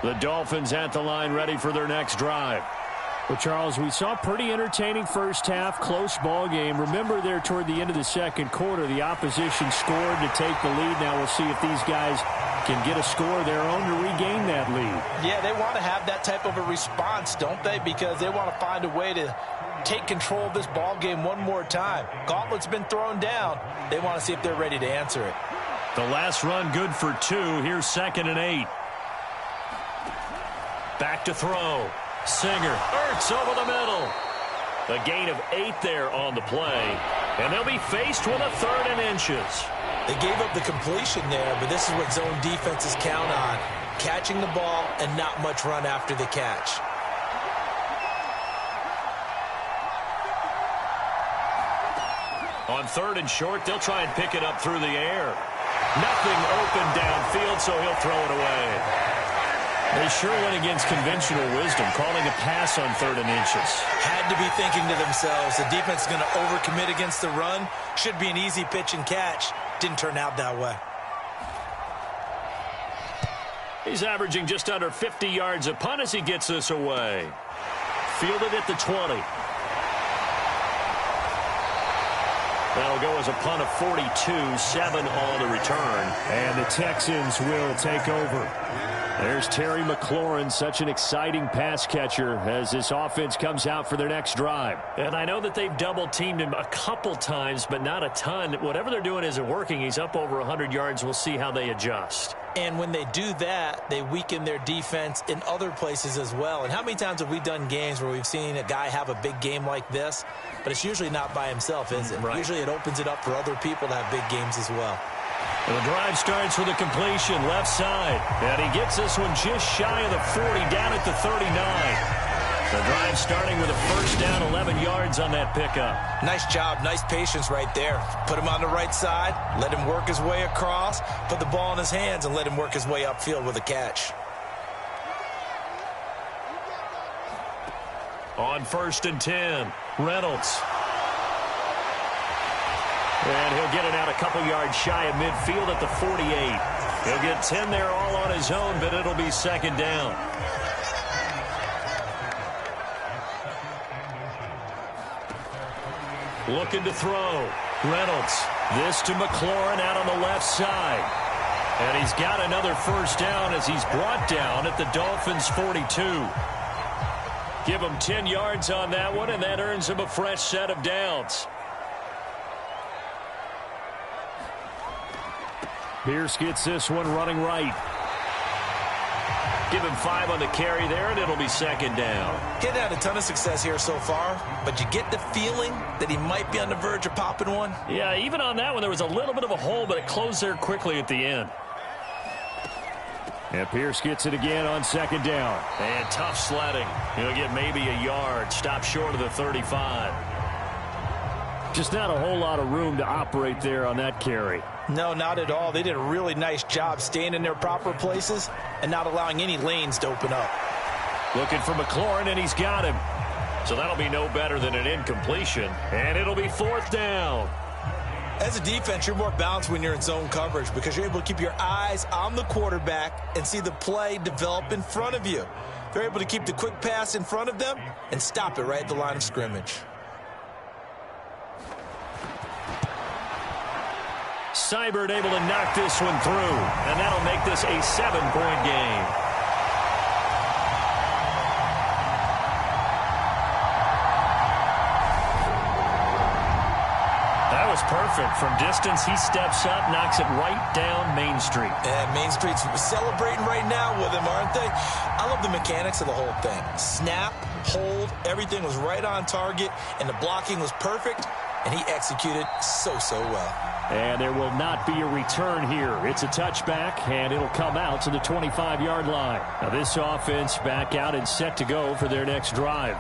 The Dolphins at the line ready for their next drive. Well, Charles, we saw a pretty entertaining first half, close ball game. Remember there toward the end of the second quarter, the opposition scored to take the lead. Now we'll see if these guys can get a score of their own to regain that lead. Yeah, they want to have that type of a response, don't they? Because they want to find a way to take control of this ball game one more time. Gauntlet's been thrown down. They want to see if they're ready to answer it. The last run good for 2. Here's 2nd and 8. Back to throw. Singer, Ertz over the middle. The gain of 8 there on the play. And they'll be faced with a 3rd and inches. They gave up the completion there, but this is what zone defenses count on. Catching the ball and not much run after the catch. On 3rd and short, they'll try and pick it up through the air. Nothing open downfield, so he'll throw it away. They sure went against conventional wisdom, calling a pass on 3rd and inches. Had to be thinking to themselves, the defense is going to overcommit against the run. Should be an easy pitch and catch. Didn't turn out that way. He's averaging just under 50 yards a punt as he gets this away. Fielded at the 20. That'll go as a punt of 42, 7 on the return. And the Texans will take over. There's Terry McLaurin, such an exciting pass catcher as this offense comes out for their next drive. And I know that they've double-teamed him a couple times, but not a ton. Whatever they're doing isn't working. He's up over 100 yards. We'll see how they adjust. And when they do that, they weaken their defense in other places as well. And how many times have we done games where we've seen a guy have a big game like this, but it's usually not by himself, is it? Right. Usually it opens it up for other people to have big games as well. And the drive starts with a completion left side. And he gets this one just shy of the 40, down at the 39. The drive starting with a first down, 11 yards on that pickup. Nice job, nice patience right there. Put him on the right side, let him work his way across, put the ball in his hands, and let him work his way upfield with a catch. On 1st and 10, Reynolds. And he'll get it out a couple yards shy of midfield at the 48. He'll get 10 there all on his own, but it'll be 2nd down. Looking to throw. Reynolds. This to McLaurin out on the left side. And he's got another first down as he's brought down at the Dolphins' 42. Give him 10 yards on that one, and that earns him a fresh set of downs. Pierce gets this one running right. Give him 5 on the carry there, and it'll be 2nd down. He's had a ton of success here so far, but you get the feeling that he might be on the verge of popping one. Yeah, even on that one, there was a little bit of a hole, but it closed there quickly at the end. And Pierce gets it again on 2nd down. And tough sledding. He'll get maybe a yard. Stop short of the 35. Just not a whole lot of room to operate there on that carry. No, not at all. They did a really nice job staying in their proper places and not allowing any lanes to open up. Looking for McLaurin, and he's got him. So that'll be no better than an incompletion. And it'll be 4th down. As a defense, you're more balanced when you're in zone coverage because you're able to keep your eyes on the quarterback and see the play develop in front of you. They're able to keep the quick pass in front of them and stop it right at the line of scrimmage. Seibert able to knock this one through, and that'll make this a 7-point game. That was perfect. From distance, he steps up, knocks it right down Main Street. And Main Street's celebrating right now with him, aren't they? I love the mechanics of the whole thing. Snap, hold, everything was right on target, and the blocking was perfect, and he executed so well. And there will not be a return here. It's a touchback, and it'll come out to the 25-yard line. Now this offense back out and set to go for their next drive.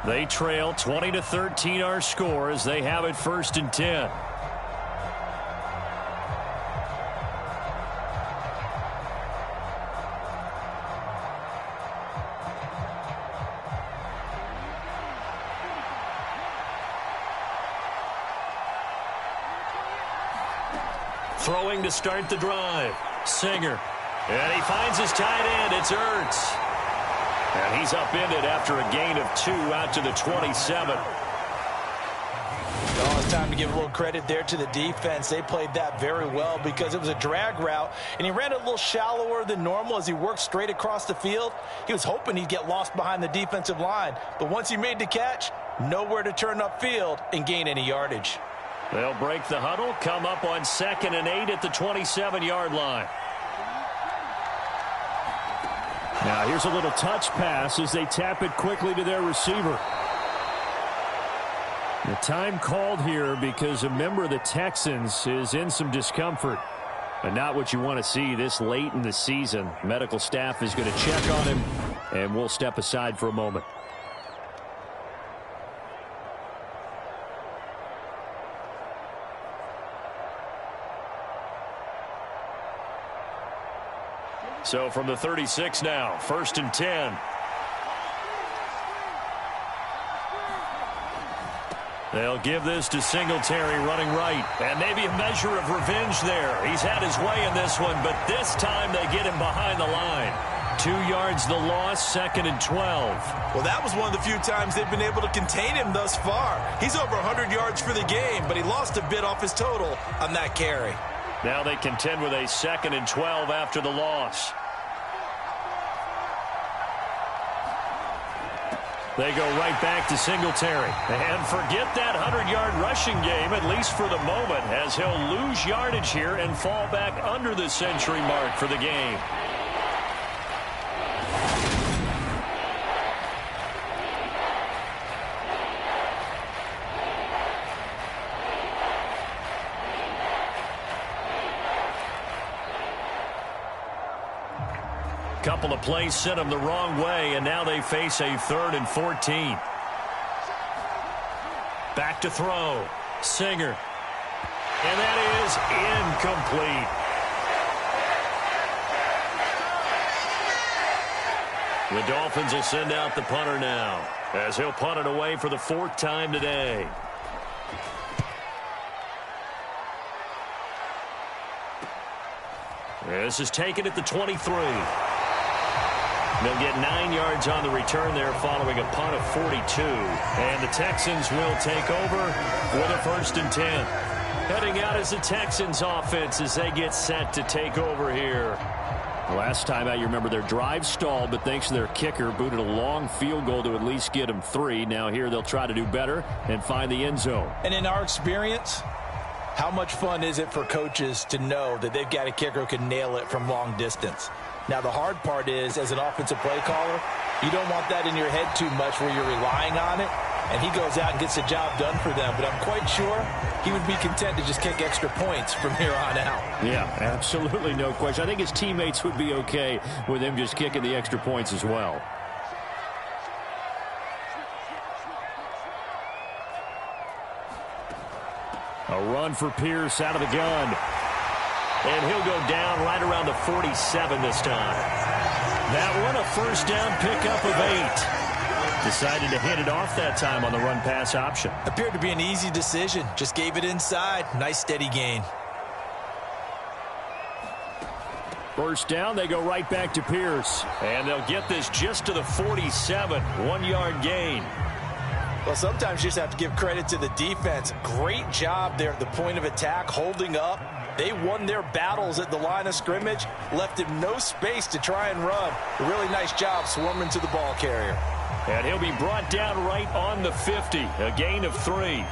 They trail 20-13 our score as they have it 1st and 10. Throwing to start the drive. Singer. And he finds his tight end. It's Ertz. And he's upended after a gain of 2 out to the 27. Oh, it's time to give a little credit there to the defense. They played that very well because it was a drag route, and he ran it a little shallower than normal as he worked straight across the field. He was hoping he'd get lost behind the defensive line, but once he made the catch, nowhere to turn upfield and gain any yardage. They'll break the huddle, come up on 2nd and 8 at the 27-yard line. Now here's a little touch pass as they tap it quickly to their receiver. The time called here because a member of the Texans is in some discomfort. And not what you want to see this late in the season. Medical staff is going to check on him, and we'll step aside for a moment. So from the 36 now, 1st and 10. They'll give this to Singletary running right. And maybe a measure of revenge there. He's had his way in this one, but this time they get him behind the line. 2 yards the loss, 2nd and 12. Well, that was one of the few times they've been able to contain him thus far. He's over 100 yards for the game, but he lost a bit off his total on that carry. Now they contend with a 2nd and 12 after the loss. They go right back to Singletary. And forget that 100-yard rushing game, at least for the moment, as he'll lose yardage here and fall back under the century mark for the game. Couple of plays sent them the wrong way, and now they face a 3rd and 14. Back to throw. Singer. And that is incomplete. The Dolphins will send out the punter now, as he'll punt it away for the 4th time today. This is taken at the 23. They'll get 9 yards on the return there following a punt of 42. And the Texans will take over for the 1st and 10. Heading out is the Texans offense as they get set to take over here. Last time out, you remember their drive stalled, but thanks to their kicker, booted a long field goal to at least get them 3. Now here they'll try to do better and find the end zone. And in our experience, how much fun is it for coaches to know that they've got a kicker who can nail it from long distance? Now, the hard part is, as an offensive play caller, you don't want that in your head too much where you're relying on it, and he goes out and gets the job done for them. But I'm quite sure he would be content to just kick extra points from here on out. Yeah, absolutely no question. I think his teammates would be okay with him just kicking the extra points as well. A run for Pierce out of the gun. And he'll go down right around the 47 this time. That one, a 1st down pickup of 8. Decided to hit it off that time on the run-pass option. Appeared to be an easy decision. Just gave it inside. Nice, steady gain. 1st down, they go right back to Pierce. And they'll get this just to the 47. 1-yard gain. Well, sometimes you just have to give credit to the defense. Great job there at the point of attack, holding up. They won their battles at the line of scrimmage, left him no space to try and run. A really nice job swarming to the ball carrier. And he'll be brought down right on the 50, a gain of 3.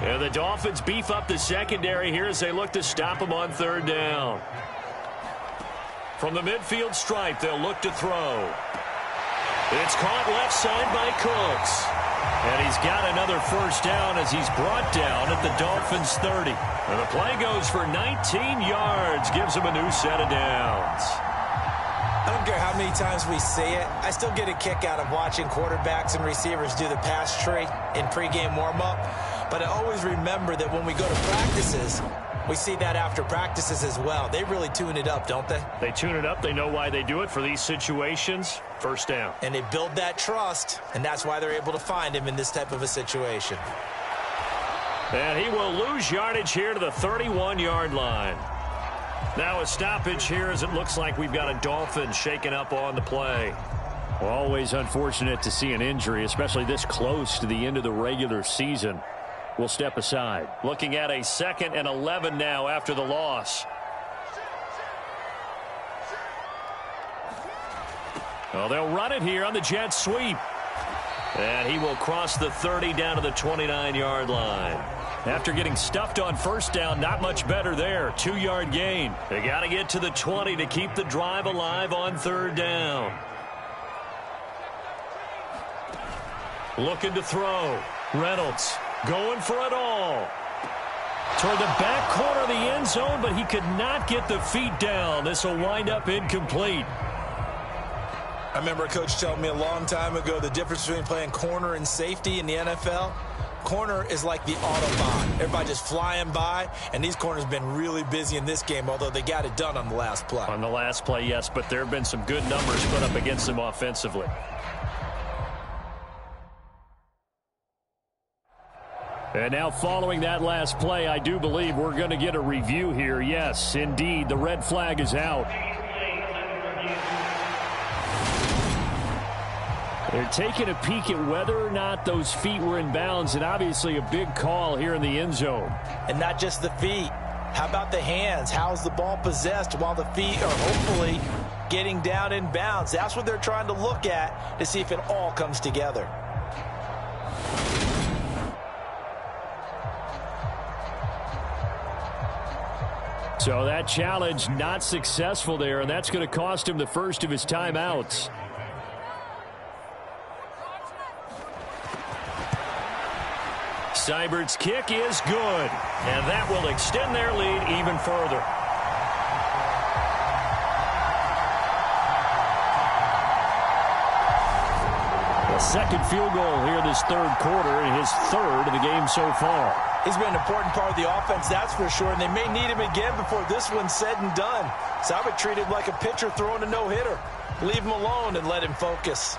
And the Dolphins beef up the secondary here as they look to stop him on 3rd down. From the midfield stripe, they'll look to throw. It's caught left side by Cooks. And he's got another 1st down as he's brought down at the Dolphins' 30. And the play goes for 19 yards, gives him a new set of downs. I don't care how many times we say it, I still get a kick out of watching quarterbacks and receivers do the pass tree in pregame warm-up. But I always remember that when we go to practices, we see that after practices as well. They really tune it up, don't they? They tune it up. They know why they do it for these situations. 1st down. And they build that trust, and that's why they're able to find him in this type of a situation. And he will lose yardage here to the 31-yard line. Now a stoppage here as it looks like we've got a Dolphins shaken up on the play. Well, always unfortunate to see an injury, especially this close to the end of the regular season. We'll step aside. Looking at a 2nd and 11 now after the loss. Well, they'll run it here on the jet sweep. And he will cross the 30 down to the 29-yard line. After getting stuffed on first down, not much better there. 2-yard gain. They got to get to the 20 to keep the drive alive on 3rd down. Looking to throw. Reynolds going for it all. Toward the back corner of the end zone, but he could not get the feet down. This will wind up incomplete. I remember a coach telling me a long time ago the difference between playing corner and safety in the NFL. Corner is like the Autobahn. Everybody just flying by, and these corners have been really busy in this game, although they got it done on the last play. On the last play, yes, but there have been some good numbers put up against them offensively. And now following that last play, I do believe we're going to get a review here. Yes, indeed, the red flag is out. They're taking a peek at whether or not those feet were in bounds, and obviously a big call here in the end zone. And not just the feet. How about the hands? How's the ball possessed while the feet are hopefully getting down in bounds? That's what they're trying to look at to see if it all comes together. So that challenge not successful there, and that's going to cost him the first of his timeouts. Seibert's kick is good, and that will extend their lead even further. A second field goal here this 3rd quarter, and his 3rd of the game so far. He's been an important part of the offense, that's for sure, and they may need him again before this one's said and done. So I would treat him like a pitcher throwing a no-hitter. Leave him alone and let him focus.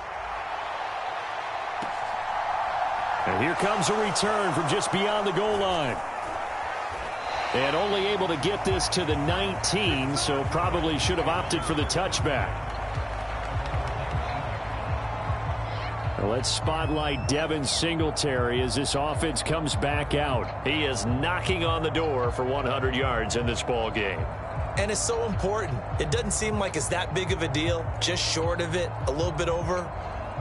And here comes a return from just beyond the goal line. And only able to get this to the 19, so probably should have opted for the touchback. Well, let's spotlight Devin Singletary as this offense comes back out. He is knocking on the door for 100 yards in this ball game. And it's so important. It doesn't seem like it's that big of a deal, just short of it, a little bit over.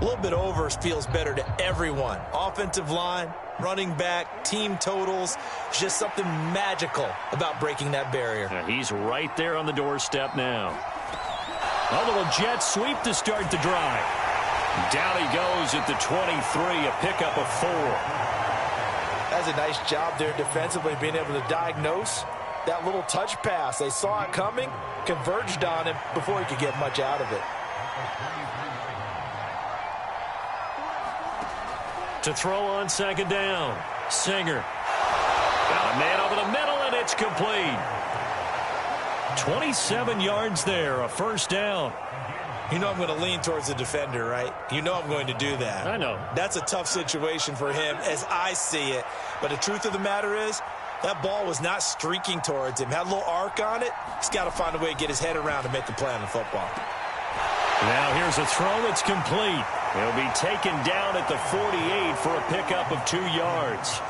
A little bit over feels better to everyone. Offensive line, running back, team totals. Just something magical about breaking that barrier. And he's right there on the doorstep now. A little jet sweep to start the drive. Down he goes at the 23, a pickup of 4. That's a nice job there defensively, being able to diagnose that little touch pass. They saw it coming, converged on him before he could get much out of it. To throw on 2nd down. Singer. Got a man over the middle, and it's complete. 27 yards there, a 1st down. You know I'm going to lean towards the defender, right? You know I'm going to do that. I know. That's a tough situation for him as I see it. But the truth of the matter is, that ball was not streaking towards him. Had a little arc on it. He's got to find a way to get his head around and make the play on the football. Now here's a throw that's complete. He'll be taken down at the 48 for a pickup of 2 yards.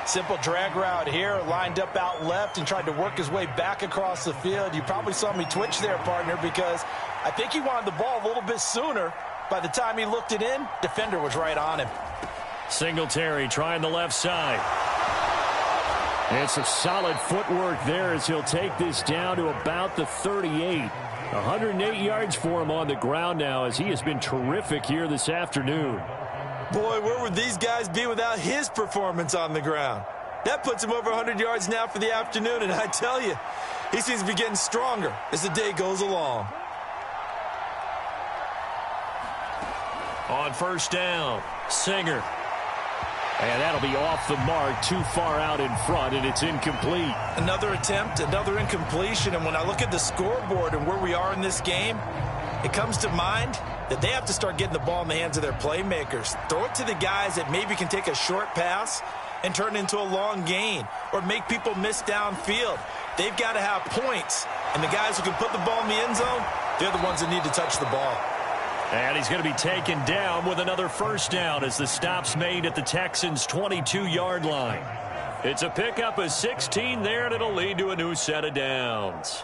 Simple drag route here, lined up out left and tried to work his way back across the field. You probably saw me twitch there, partner, because I think he wanted the ball a little bit sooner. By the time he looked it in, defender was right on him. Singletary trying the left side. And some solid footwork there as he'll take this down to about the 38. 108 yards for him on the ground now as he has been terrific here this afternoon. Boy, where would these guys be without his performance on the ground? That puts him over 100 yards now for the afternoon, and I tell you, he seems to be getting stronger as the day goes along. On 1st down, Singer. And that'll be off the mark, too far out in front, and it's incomplete. Another attempt, another incompletion, and when I look at the scoreboard and where we are in this game, it comes to mind that they have to start getting the ball in the hands of their playmakers. Throw it to the guys that maybe can take a short pass and turn it into a long gain or make people miss downfield. They've got to have points, and the guys who can put the ball in the end zone, they're the ones that need to touch the ball. And he's going to be taken down with another first down as the stop's made at the Texans' 22-yard line. It's a pickup of 16 there, and it'll lead to a new set of downs.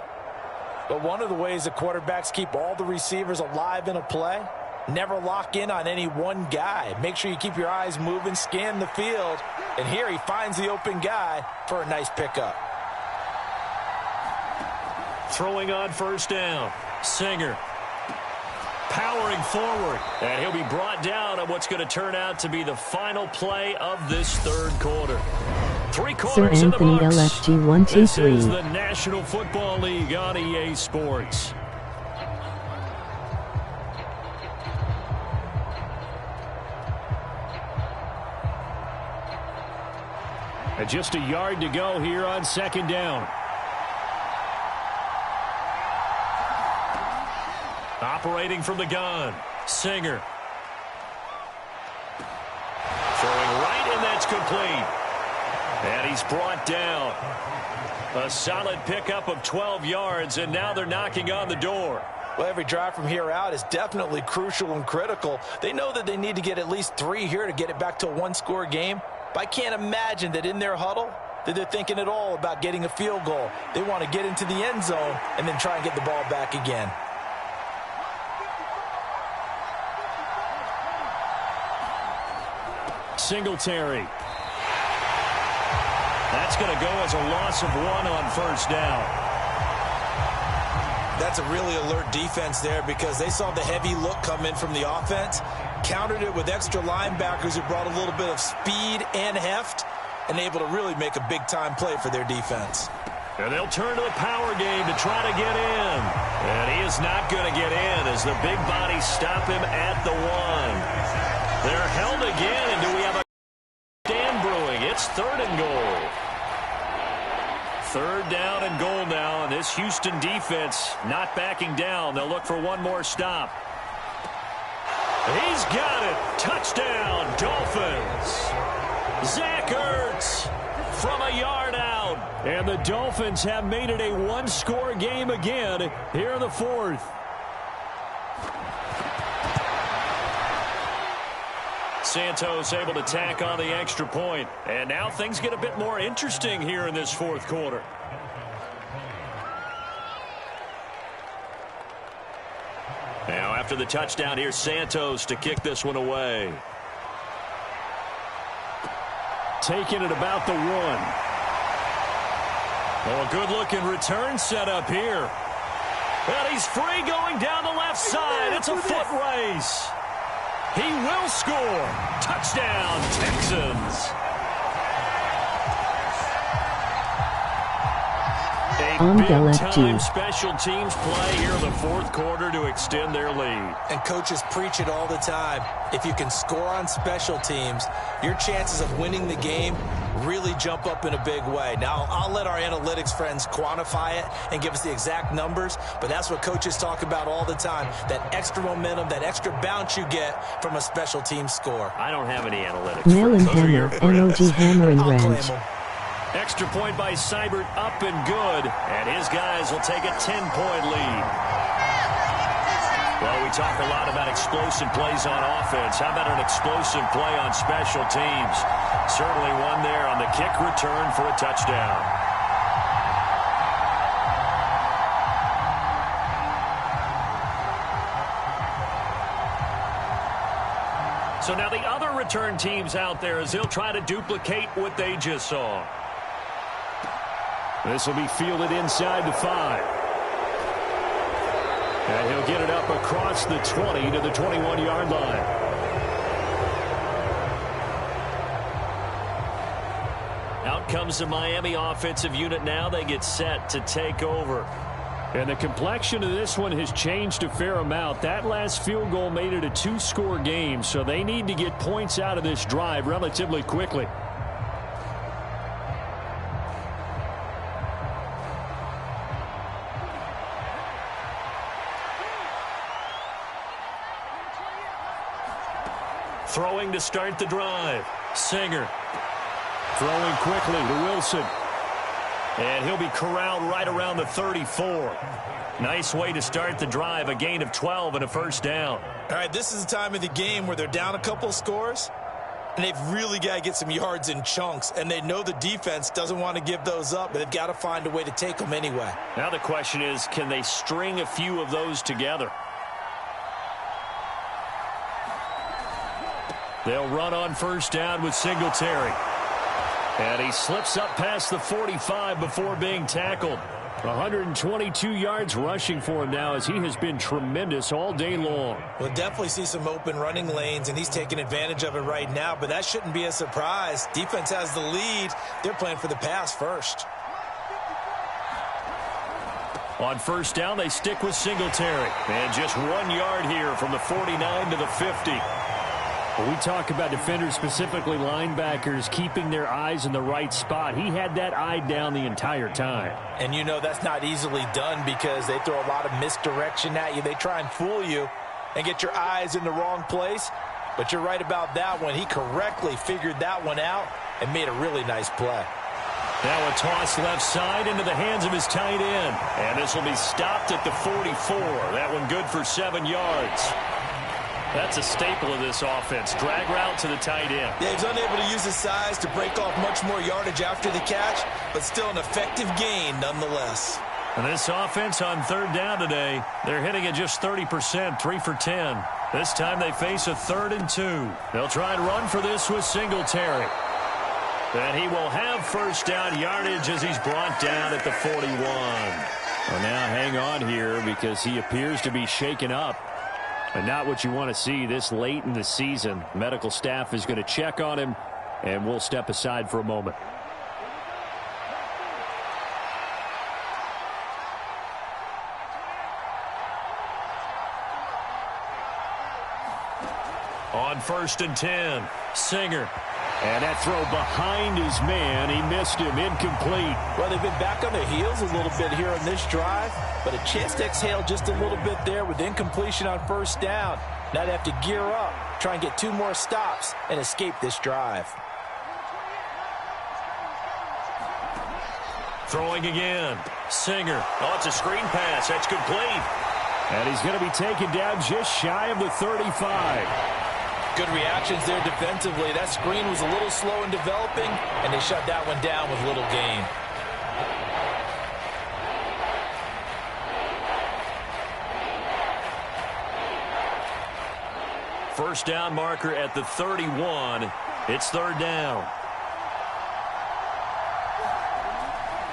But one of the ways the quarterbacks keep all the receivers alive in a play, never lock in on any one guy. Make sure you keep your eyes moving, scan the field, and here he finds the open guy for a nice pickup. Throwing on first down, Singer. Powering forward, and he'll be brought down on what's going to turn out to be the final play of this third quarter. 3 quarters Sir in the Anthony books. LFG 123. This is the National Football League on EA Sports. And just a yard to go here on second down. Operating from the gun, Singer. Throwing right, and that's complete. And he's brought down. A solid pickup of 12 yards, and now they're knocking on the door. Well, every drive from here out is definitely crucial and critical. They know that they need to get at least 3 here to get it back to a one-score game. But I can't imagine that in their huddle that they're thinking at all about getting a field goal. They want to get into the end zone and then try and get the ball back again. Singletary. That's going to go as a loss of 1 on first down. That's a really alert defense there because they saw the heavy look come in from the offense, countered it with extra linebackers who brought a little bit of speed and heft, and able to really make a big-time play for their defense. And they'll turn to the power game to try to get in. And he is not going to get in as the big bodies stop him at the 1. They're held again, and do we have a stand brewing? It's 3rd and goal. 3rd down and goal now, and this Houston defense not backing down. They'll look for one more stop. He's got it. Touchdown, Dolphins. Zach Ertz from a yard out. And the Dolphins have made it a one-score game again here in the 4th. Santos able to tack on the extra point. And now things get a bit more interesting here in this 4th quarter. Now after the touchdown, here's Santos to kick this one away. Taking it about the 1. Oh, a good-looking return set up here. And he's free going down the left side. It's a foot race. He will score. Touchdown, Texans. A big-time special teams play here in the 4th quarter to extend their lead. And coaches preach it all the time. If you can score on special teams, your chances of winning the game really jump up in a big way. Now, I'll let our analytics friends quantify it and give us the exact numbers, but that's what coaches talk about all the time, that extra momentum, that extra bounce you get from a special team score. I don't have any analytics. Nail and hammer, NOG hammer and wrench. Extra point by Seibert, up and good, and his guys will take a 10-point lead. Well, we talk a lot about explosive plays on offense. How about an explosive play on special teams? Certainly one there on the kick return for a touchdown. So now the other return teams out there as they'll try to duplicate what they just saw. This will be fielded inside the 5. And he'll get it up across the 20 to the 21-yard line. Out comes the Miami offensive unit now. They get set to take over. And the complexion of this one has changed a fair amount. That last field goal made it a 2-score game, so they need to get points out of this drive relatively quickly. Throwing to start the drive. Singer. Throwing quickly to Wilson. And he'll be corralled right around the 34. Nice way to start the drive. A gain of 12 and a first down. All right, this is the time of the game where they're down a couple of scores, and they've really got to get some yards in chunks, and they know the defense doesn't want to give those up, but they've got to find a way to take them anyway. Now the question is, can they string a few of those together? They'll run on first down with Singletary. And he slips up past the 45 before being tackled. 122 yards rushing for him now as he has been tremendous all day long. We'll definitely see some open running lanes, and he's taking advantage of it right now, but that shouldn't be a surprise. Defense has the lead. They're playing for the pass first. On first down, they stick with Singletary. And just 1 yard here from the 49 to the 50. When we talk about defenders, specifically linebackers, keeping their eyes in the right spot, he had that eye down the entire time. And you know that's not easily done because they throw a lot of misdirection at you. They try and fool you and get your eyes in the wrong place. But you're right about that one. He correctly figured that one out and made a really nice play. Now a toss left side into the hands of his tight end. And this will be stopped at the 44. That one good for 7 yards. That's a staple of this offense. Drag route to the tight end. Yeah, he's unable to use his size to break off much more yardage after the catch, but still an effective gain nonetheless. And this offense on third down today, they're hitting at just 30%, 3 for 10. This time they face a 3rd and 2. They'll try and run for this with Singletary. And he will have first down yardage as he's brought down at the 41. Well, now hang on here because he appears to be shaken up. And not what you want to see this late in the season. Medical staff is going to check on him, and we'll step aside for a moment. On 1st and 10, Singer. And that throw behind his man, he missed him, incomplete. Well, they've been back on their heels a little bit here on this drive, but a chance to exhale just a little bit there with incompletion on first down. Now they have to gear up, try and get 2 more stops, and escape this drive. Throwing again, Singer. Oh, it's a screen pass. That's complete. And he's going to be taken down just shy of the 35. Good reactions there defensively. That screen was a little slow in developing, and they shut that one down with little gain. First down marker at the 31. It's 3rd down.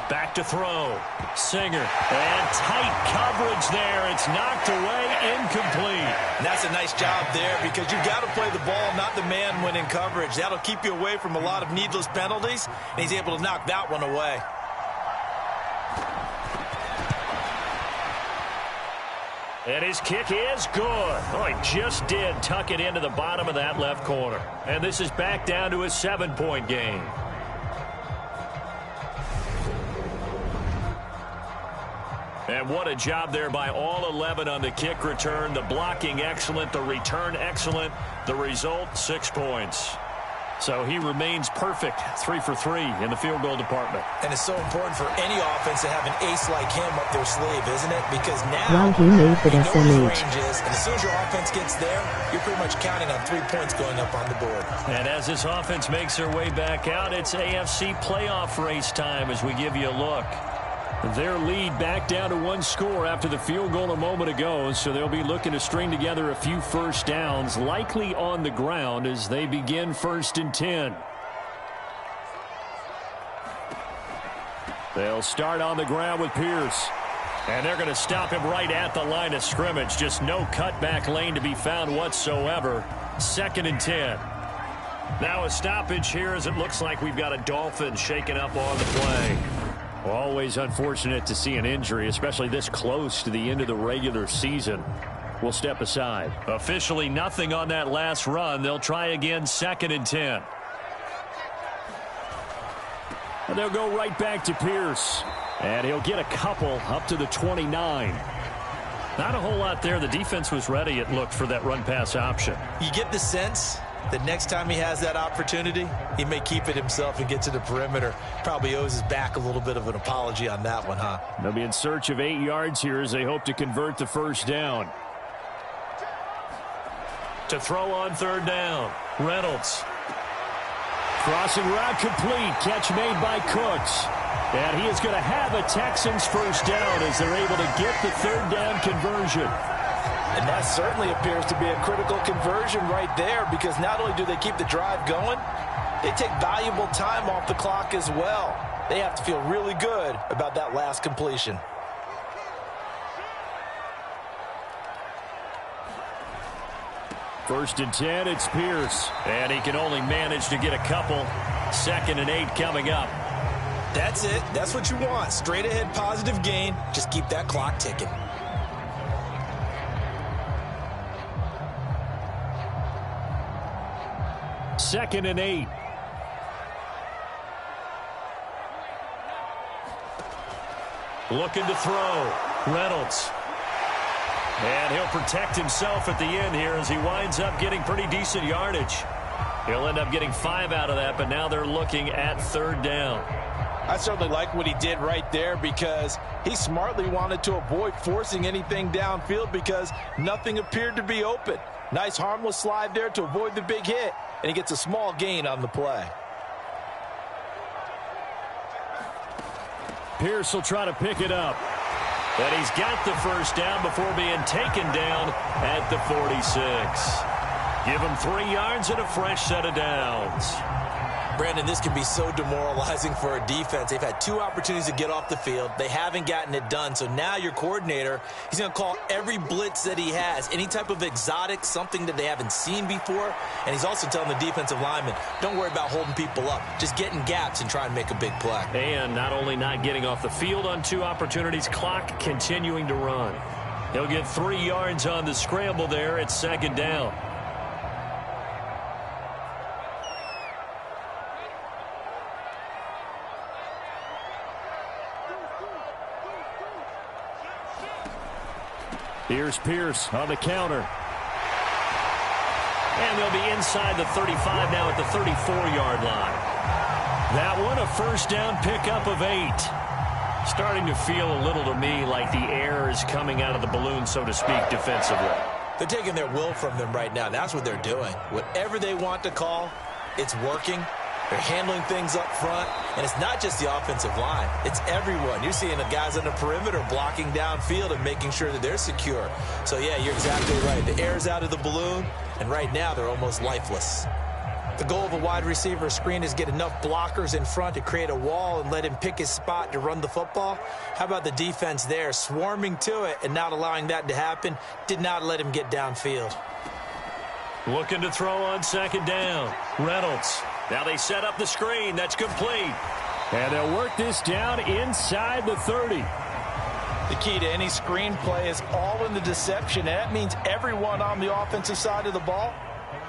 Back to throw. Singer. And tight coverage there. It's knocked away, incomplete. And that's a nice job there because you've got to play the ball, not the man when in coverage. That'll keep you away from a lot of needless penalties, and he's able to knock that one away. And his kick is good. Oh, he just did tuck it into the bottom of that left corner. And this is back down to a 7-point game. And what a job there by all 11 on the kick return. The blocking excellent, the return excellent. The result, 6 points. So he remains perfect, 3 for 3 in the field goal department. And it's so important for any offense to have an ace like him up their sleeve, isn't it? Because now he made the you know his SMH. range is, and as soon as your offense gets there, you're pretty much counting on 3 points going up on the board. And as this offense makes their way back out, it's AFC playoff race time as we give you a look. Their lead back down to 1 score after the field goal a moment ago, so they'll be looking to string together a few first downs, likely on the ground as they begin 1st and 10. They'll start on the ground with Pierce. And they're going to stop him right at the line of scrimmage. Just no cutback lane to be found whatsoever. 2nd and 10. Now a stoppage here as it looks like we've got a Dolphins shaking up on the play. Always unfortunate to see an injury, especially this close to the end of the regular season. We'll step aside. Officially nothing on that last run. They'll try again 2nd and 10. And they'll go right back to Pierce. And he'll get a couple up to the 29. Not a whole lot there. The defense was ready, it looked, for that run-pass option. You get the sense the next time he has that opportunity, he may keep it himself and get to the perimeter. Probably owes his back a little bit of an apology on that one, huh? They'll be in search of 8 yards here as they hope to convert the first down. To throw on third down, Reynolds. Crossing route complete. Catch made by Cooks. And he is going to have a Texans first down as they're able to get the third down conversion. And that certainly appears to be a critical conversion right there, because not only do they keep the drive going, they take valuable time off the clock as well. They have to feel really good about that last completion. First and 10, it's Pierce. And he can only manage to get a couple. 2nd and 8 coming up. That's it. That's what you want. Straight ahead positive gain. Just keep that clock ticking. Second and 8. Looking to throw. Reynolds. And he'll protect himself at the end here as he winds up getting pretty decent yardage. He'll end up getting 5 out of that, but now they're looking at third down. I certainly like what he did right there, because he smartly wanted to avoid forcing anything downfield because nothing appeared to be open. Nice harmless slide there to avoid the big hit, and he gets a small gain on the play. Pierce will try to pick it up. And he's got the first down before being taken down at the 46. Give him 3 yards and a fresh set of downs. Brandon, this can be so demoralizing for a defense. They've had 2 opportunities to get off the field. They haven't gotten it done. So now your coordinator, he's going to call every blitz that he has, any type of exotic, something that they haven't seen before. And he's also telling the defensive lineman, don't worry about holding people up. Just get in gaps and try and make a big play. And not only not getting off the field on 2 opportunities, clock continuing to run. He'll get 3 yards on the scramble there at 2nd down. Here's Pierce on the counter. And they'll be inside the 35 now at the 34-yard line. That one, a first down pickup of 8. Starting to feel a little to me like the air is coming out of the balloon, so to speak, defensively. They're taking their will from them right now. That's what they're doing. Whatever they want to call, it's working. They're handling things up front, and it's not just the offensive line. It's everyone. You're seeing the guys on the perimeter blocking downfield and making sure that they're secure. So, yeah, you're exactly right. The air's out of the balloon, and right now they're almost lifeless. The goal of a wide receiver screen is get enough blockers in front to create a wall and let him pick his spot to run the football. How about the defense there, swarming to it and not allowing that to happen? Did not let him get downfield. Looking to throw on 2nd down. Reynolds. Now they set up the screen. That's complete. And they'll work this down inside the 30. The key to any screen play is all in the deception, and that means everyone on the offensive side of the ball.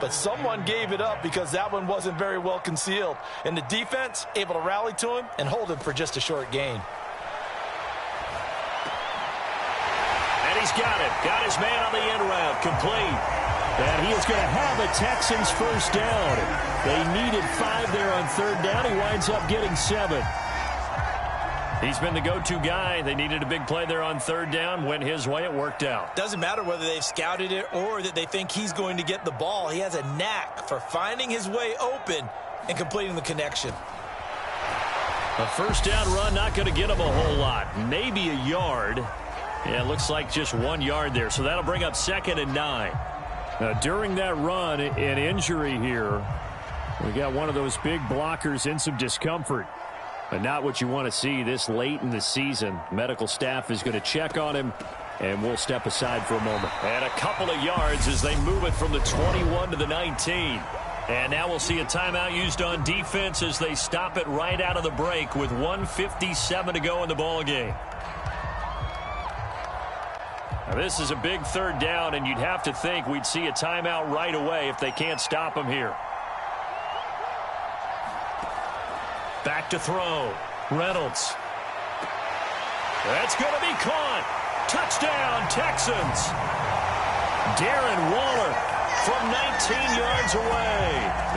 But someone gave it up because that one wasn't very well concealed. And the defense able to rally to him and hold him for just a short gain. And he's got it. Got his man on the end route. Complete. And he is going to have a Texans first down. They needed 5 there on third down. He winds up getting 7. He's been the go-to guy. They needed a big play there on third down. Went his way. It worked out. Doesn't matter whether they've scouted it or that they think he's going to get the ball. He has a knack for finding his way open and completing the connection. A first down run, not going to get him a whole lot. Maybe a yard. Yeah, it looks like just 1 yard there. So that'll bring up 2nd and 9. During that run, an injury here. We got one of those big blockers in some discomfort. But not what you want to see this late in the season. Medical staff is going to check on him, and we'll step aside for a moment. And a couple of yards as they move it from the 21 to the 19. And now we'll see a timeout used on defense as they stop it right out of the break with 1:57 to go in the ballgame. Now this is a big third down, and you'd have to think we'd see a timeout right away if they can't stop him here. Back to throw. Reynolds. That's going to be caught. Touchdown, Texans. Darren Waller from 19 yards away.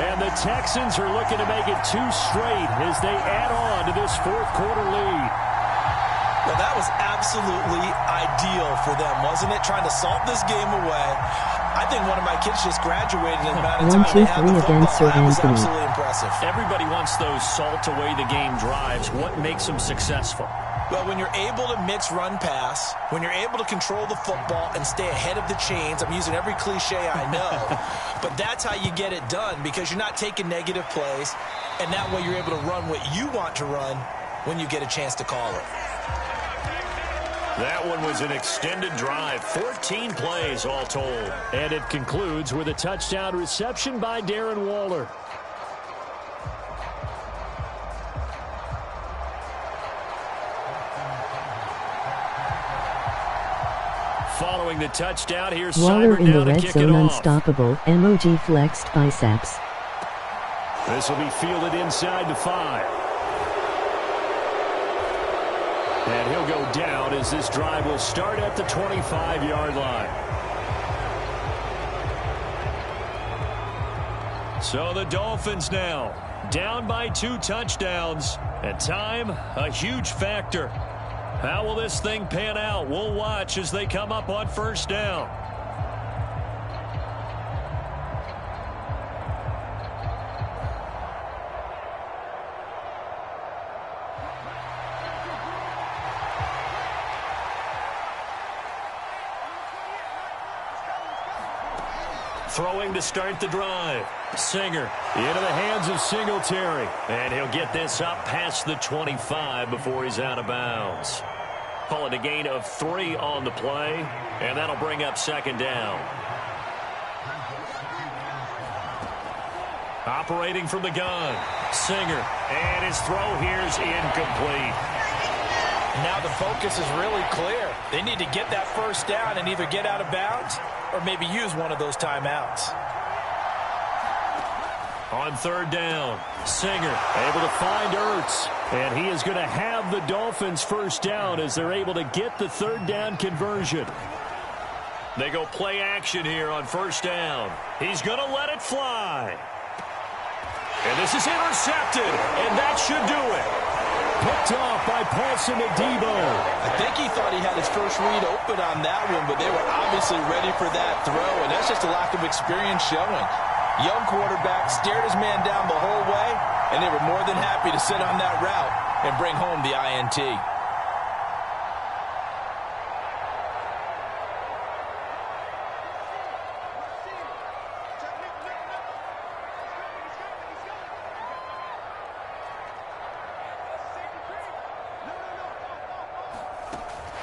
And the Texans are looking to make it 2 straight as they add on to this fourth-quarter lead. Well, that was absolutely ideal for them, wasn't it? Trying to salt this game away. I think one of my kids just graduated in the amount of time they had the football. That was absolutely impressive. Everybody wants those salt-away-the-game drives. What makes them successful? Well, when you're able to mix run-pass, when you're able to control the football and stay ahead of the chains, I'm using every cliche I know, but that's how you get it done because you're not taking negative plays, and that way you're able to run what you want to run when you get a chance to call it. That one was an extended drive, 14 plays all told. And it concludes with a touchdown reception by Darren Waller. Following the touchdown, here's Waller Seibert in the down to red kick zone, it off. unstoppable, emoji flexed biceps. This will be fielded inside the 5. And he'll go down as this drive will start at the 25-yard line. So the Dolphins now down by 2 touchdowns. At time, a huge factor. How will this thing pan out? We'll watch as they come up on first down. Throwing to start the drive. Singer into the hands of Singletary. And he'll get this up past the 25 before he's out of bounds. Call it a gain of 3 on the play. And that'll bring up second down. Operating from the gun. Singer. And his throw here's incomplete. Now the focus is really clear. They need to get that first down and either get out of bounds or maybe use one of those timeouts. On third down, Singer able to find Ertz. And he is going to have the Dolphins first down as they're able to get the third down conversion. They go play action here on first down. He's going to let it fly. And this is intercepted, and that should do it. Picked off by Paulson Adebo. I think he thought he had his first read open on that one, but they were obviously ready for that throw, and that's just a lack of experience showing. Young quarterback stared his man down the whole way, and they were more than happy to sit on that route and bring home the INT.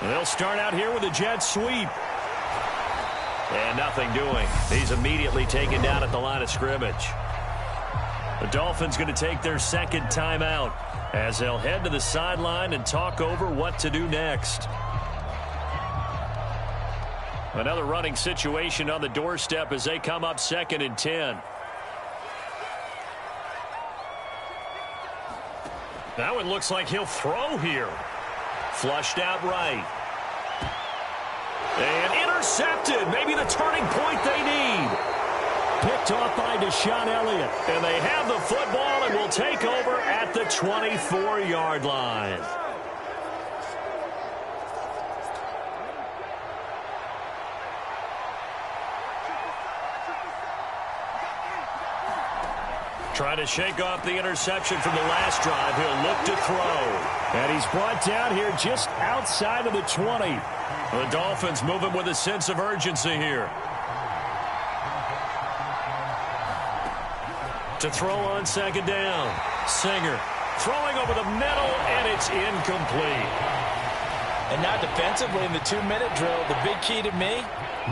They'll start out here with a jet sweep. And nothing doing. He's immediately taken down at the line of scrimmage. The Dolphins going to take their second timeout as they'll head to the sideline and talk over what to do next. Another running situation on the doorstep as they come up 2nd and 10. That one looks like he'll throw here. Flushed out right. And intercepted. Maybe the turning point they need. Picked off by Deshaun Elliott. And they have the football and will take over at the 24-yard line. Trying to shake off the interception from the last drive. He'll look to throw. And he's brought down here just outside of the 20. The Dolphins moving with a sense of urgency here. To throw on second down. Singer throwing over the middle, and it's incomplete. And now defensively in the 2-minute drill, the big key to me,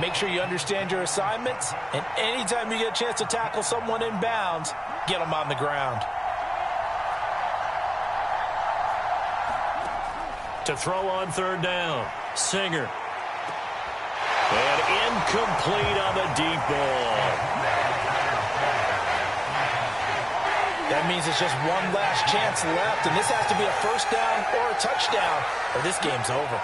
make sure you understand your assignments, and anytime you get a chance to tackle someone in bounds, get them on the ground. To throw on third down. Singer. And incomplete on the deep ball. That means it's just one last chance left, and this has to be a first down or a touchdown, or this game's over.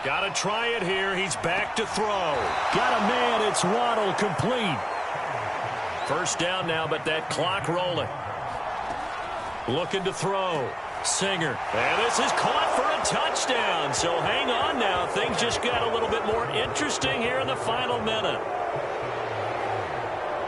Got to try it here. He's back to throw. Got a man. It's Waddle, complete. First down now, but that clock rolling. Looking to throw. Singer. And this is caught for a touchdown. So hang on now. Things just got a little bit more interesting here in the final minute.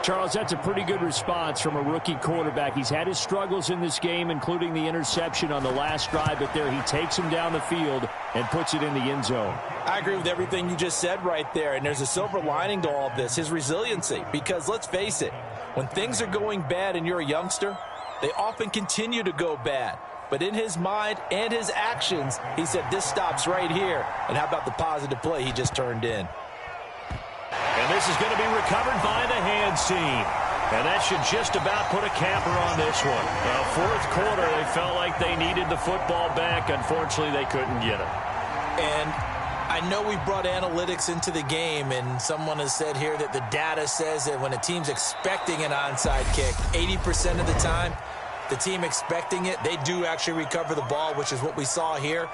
Charles, that's a pretty good response from a rookie quarterback. He's had his struggles in this game, including the interception on the last drive, but there he takes him down the field and puts it in the end zone. I agree with everything you just said right there, and there's a silver lining to all of this, his resiliency. Because let's face it, when things are going bad and you're a youngster, they often continue to go bad. But in his mind and his actions, he said, this stops right here. And how about the positive play he just turned in? And this is going to be recovered by the hands team. And that should just about put a capper on this one. Fourth quarter, they felt like they needed the football back. Unfortunately, they couldn't get it. And I know we brought analytics into the game, and someone has said here that the data says that when a team's expecting an onside kick, 80% of the time, the team expecting it, they do actually recover the ball, which is what we saw here.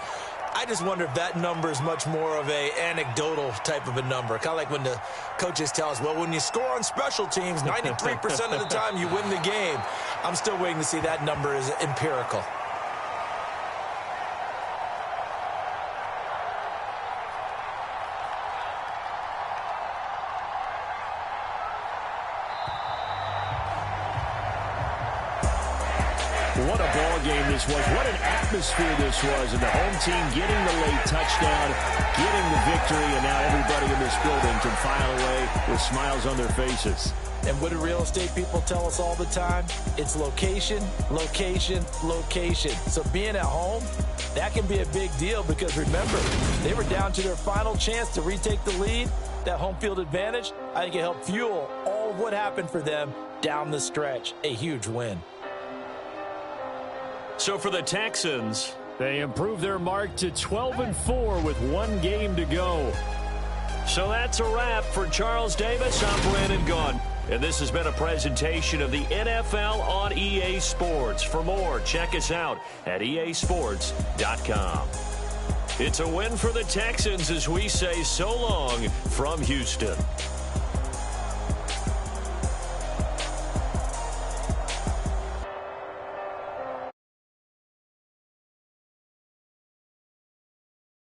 I just wonder if that number is much more of a anecdotal type of a number. Kind of like when the coaches tell us, well, when you score on special teams, 93% of the time you win the game. I'm still waiting to see that number is empirical. What a ball game this was. What an atmosphere this was. And the home team getting the late touchdown, getting the victory, and now everybody in this building can file away with smiles on their faces. And what do real estate people tell us all the time? It's location, location, location. So being at home, that can be a big deal because remember, they were down to their final chance to retake the lead. That home field advantage, I think it helped fuel all of what happened for them down the stretch. A huge win. So for the Texans, they improved their mark to 12-4 with one game to go. So that's a wrap for Charles Davis. I'm Brandon Gunn. And this has been a presentation of the NFL on EA Sports. For more, check us out at easports.com. It's a win for the Texans as we say so long from Houston.